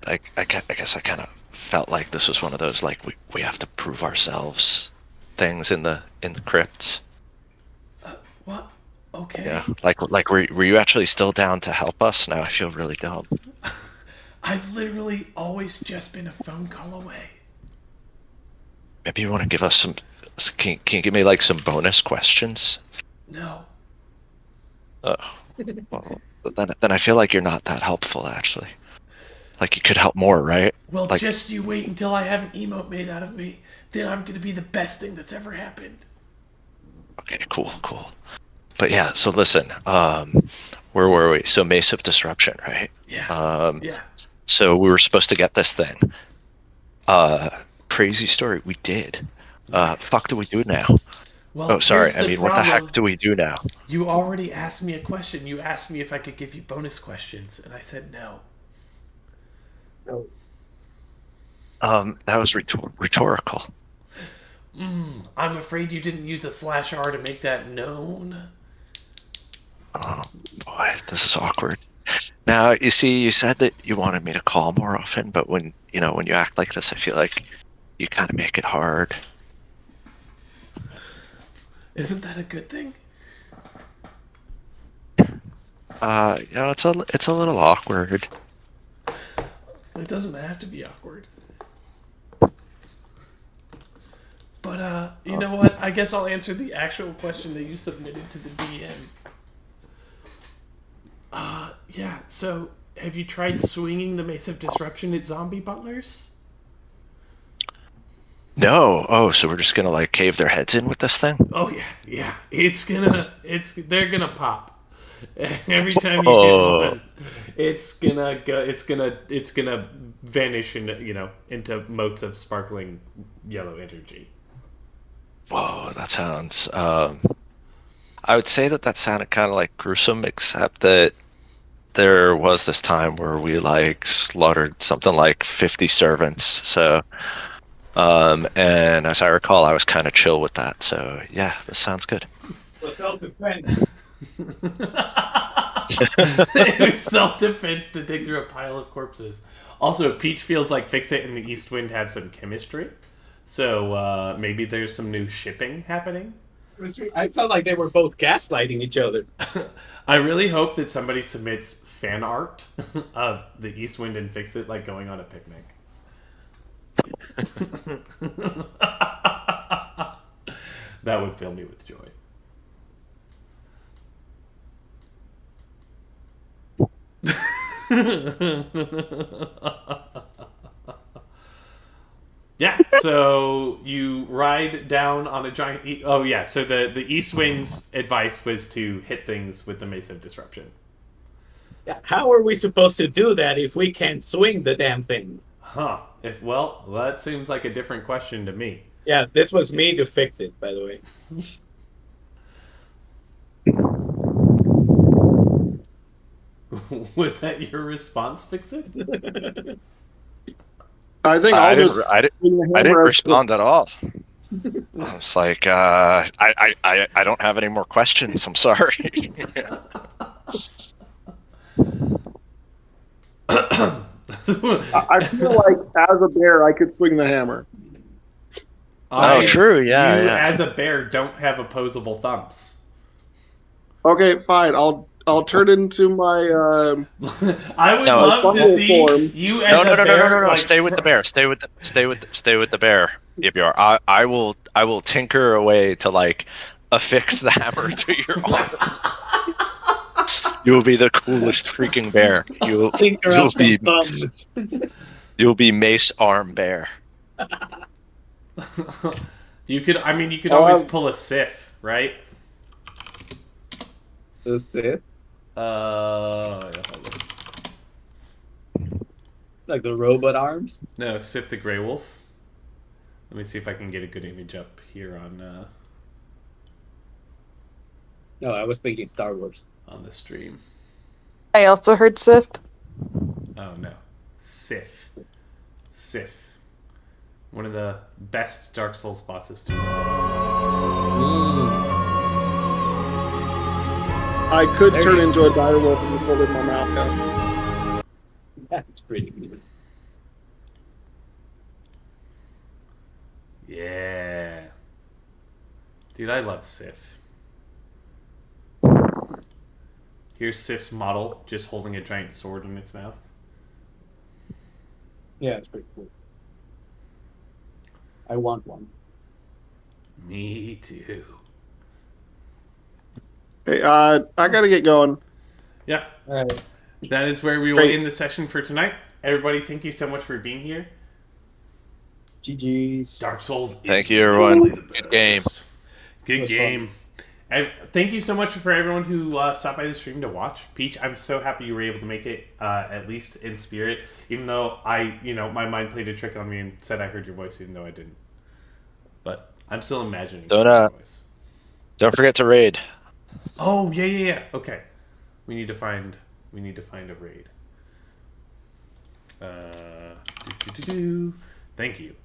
like I guess I kind of felt like this was one of those like we have to prove ourselves things in the crypts. What? Okay. Yeah. Like were you actually still down to help us? Now I feel really dumb. I've literally always just been a phone call away. Maybe you want to give us some. Can you give me like some bonus questions? No. Well, then I feel like you're not that helpful actually. Like you could help more, right? Well, Like- just you wait until I have an emote made out of me. Then I'm gonna be the best thing that's ever happened. Okay, cool. But yeah, so listen, where were we? So Mace of Disruption, right? Yeah. Yeah. So we were supposed to get this thing. Crazy story, we did. Fuck do we do now? Well, Oh, sorry. here's I mean, what the heck do we do now? You already asked me a question. You asked me if I could give you bonus questions, and I said no. That was rhetorical. I'm afraid you didn't use a /R to make that known. Oh boy, this is awkward. Now, you see, you said that you wanted me to call more often, but when you act like this, I feel like you kind of make it hard. Isn't that a good thing? It's a little awkward. It doesn't have to be awkward. But, you know what? I guess I'll answer the actual question that you submitted to the DM. Yeah, so have you tried swinging the Mace of Disruption at zombie butlers? No. Oh, so we're just gonna like cave their heads in with this thing? Oh, yeah. They're gonna pop. Every time you get one, it's gonna vanish into motes of sparkling yellow energy. Whoa, that sounds. I would say that sounded kind of like gruesome, except that there was this time where we like slaughtered something like 50 servants. So, and as I recall, I was kind of chill with that. So yeah, this sounds good. For self-defense. It was self-defense to dig through a pile of corpses. Also, Peach feels like Fix-It and the East Wind have some chemistry. So maybe there's some new shipping happening. I felt like they were both gaslighting each other. I really hope that somebody submits fan art of the East Wind and Fix-It like going on a picnic. That would fill me with joy. Yeah, so you ride down on a giant... Oh, yeah, so the East Wind's advice was to hit things with the Mace of Disruption. Yeah, how are we supposed to do that if we can't swing the damn thing? Huh. Well, that seems like a different question to me. Yeah, this was me to fix it, by the way. Was that your response, Fix-It? I think I I'll didn't, just. I didn't respond at all. I was like, I don't have any more questions. I'm sorry. I feel like as a bear, I could swing the hammer. Oh, true. Yeah, You, yeah. as a bear, don't have opposable thumbs. Okay, fine. I'll turn into my. I would No. love to Fungal see form. you as No. a bear. Like, Stay with the bear. Stay with the bear. Yibjar. I will tinker away to like affix the hammer to your arm. You will be the coolest freaking bear. Tinker You'll up some be thumbs. you'll be Mace Arm Bear. You could always pull a Sif, right? That's it. Like the robot arms. No, Sif the Grey Wolf. Let me see if I can get a good image up here on No, I was thinking Star Wars. the stream. I also heard Sith. Oh no, Sif. One of the best Dark Souls bosses to exist. I could There turn you- into a direwolf and just hold it in my mouth. Yeah. That's pretty good. Yeah. Dude, I love Sif. Here's Sif's model, just holding a giant sword in its mouth. Yeah, it's pretty cool. I want one. Me too. Hey, I gotta get going. Yeah, All right. that is where we will Great. end the session for tonight. Everybody, thank you so much for being here. GG's. Dark Souls. Thank you, everyone. really the Good game. best. Good was game. And thank you so much for everyone who stopped by the stream to watch. Peach, I'm so happy you were able to make it, at least in spirit. Even though my mind played a trick on me and said I heard your voice, even though I didn't. But I'm still imagining Don't, your voice. Don't forget to raid. Oh yeah. Okay, we need to find a raid. Thank you.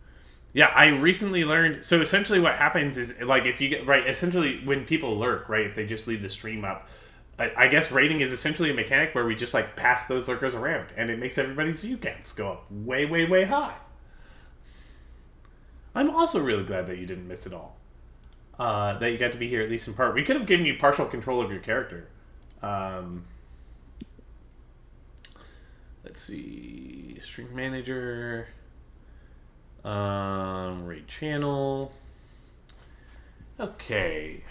Yeah, I recently learned. So essentially, what happens is like if you get right. Essentially, when people lurk, right, if they just leave the stream up, I guess raiding is essentially a mechanic where we just like pass those lurkers around, and it makes everybody's view counts go up way, way, way high. I'm also really glad that you didn't miss it all. That you got to be here at least in part. We could have given you partial control of your character. Let's see, stream manager. Raid channel. Okay.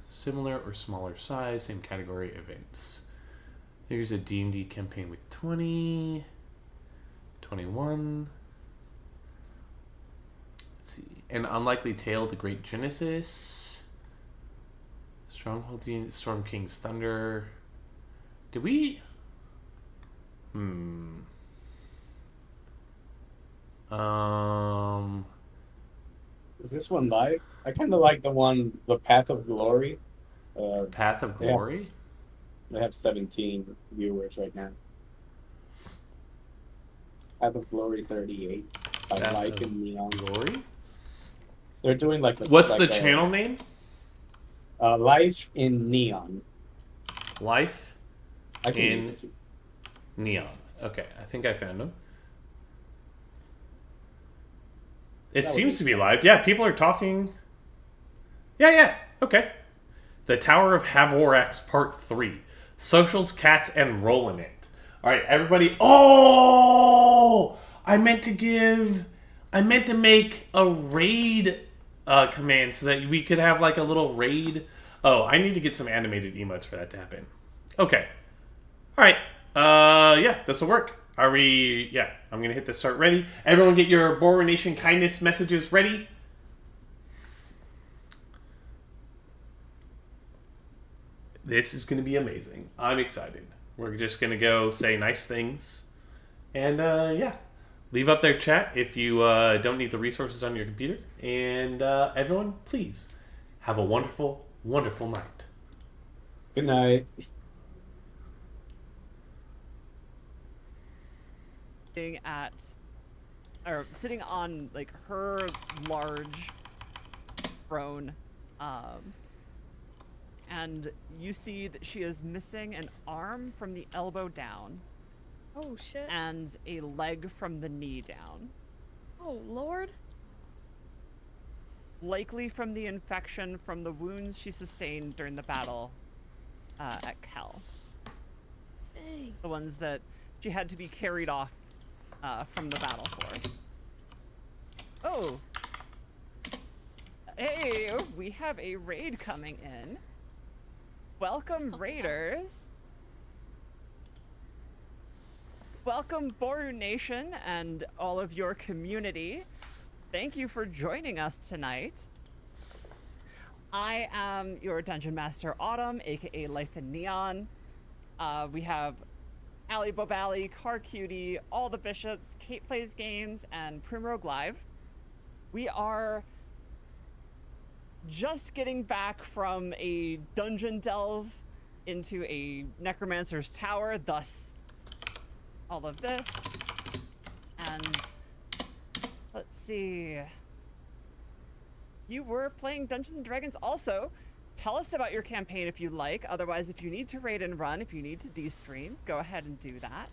Similar or smaller size, same category events. Here's a D&D campaign with 20, 21. Let's see. An Unlikely Tale, The Great Genesis. Stronghold, Storm King's Thunder. Did we... Is this one live? I kind of like the Path of Glory. Path of Yeah. Glory? They have 17 viewers right now. Path of Glory 38. I Path like of in Neon. Glory? They're doing like What's like the channel name? Life in Neon. Life I can read in it to you. Neon. Okay, I think I found him. It That would seems be to be fun. live. Yeah, people are talking. Yeah. Okay. The Tower of Havorax Part 3. Socials, cats, and rolling it. Alright, everybody. Oh! I meant to make a raid command so that we could have like a little raid. Oh, I need to get some animated emotes for that to happen. Okay. Alright. Yeah, this will work. Are we... Yeah, I'm going to hit the start ready. Everyone get your Boru Nation kindness messages ready. This is going to be amazing. I'm excited. We're just going to go say nice things. And, yeah. Leave up their chat if you don't need the resources on your computer. And, everyone, please have a wonderful, wonderful night. Good night. Sitting on like her large throne, and you see that she is missing an arm from the elbow down Oh shit. and a leg from the knee down, Oh lord. likely from the infection from the wounds she sustained during the battle at Kel. Dang. The ones that she had to be carried off from the battle for. Oh. Hey, we have a raid coming in. Welcome, raiders. Welcome, Boru Nation and all of your community. Thank you for joining us tonight. I am your Dungeon Master Autumn, aka Life in Neon. We have Ali Bobali, Car Cutie, all the bishops, Kate Plays Games, and Primrogue Live. We are just getting back from a dungeon delve into a necromancer's tower, thus all of this. And let's see. You were playing Dungeons and Dragons also. Tell us about your campaign if you like. Otherwise, if you need to raid and run, if you need to de-stream, go ahead and do that.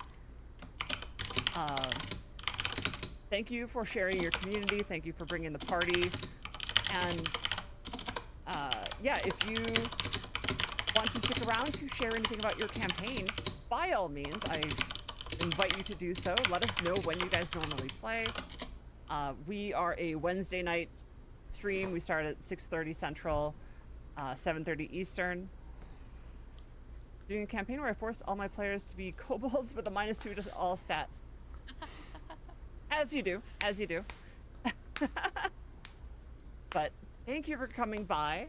Thank you for sharing your community. Thank you for bringing the party. And yeah, if you want to stick around to share anything about your campaign, by all means, I invite you to do so. Let us know when you guys normally play. We are a Wednesday night stream. We start at 6:30 Central, 7:30 Eastern. Doing a campaign where I forced all my players to be kobolds with a -2 to all stats. As you do, as you do. But thank you for coming by.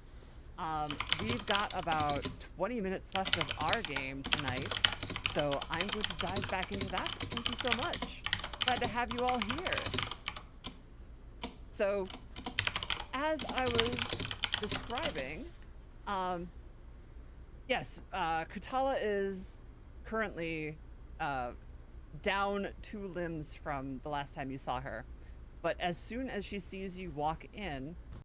We've got about 20 minutes left of our game tonight, so I'm going to dive back into that. Thank you so much. Glad to have you all here. So, as I was describing, yes, Kutala is currently down 2 limbs from the last time you saw her. But as soon as she sees you walk in,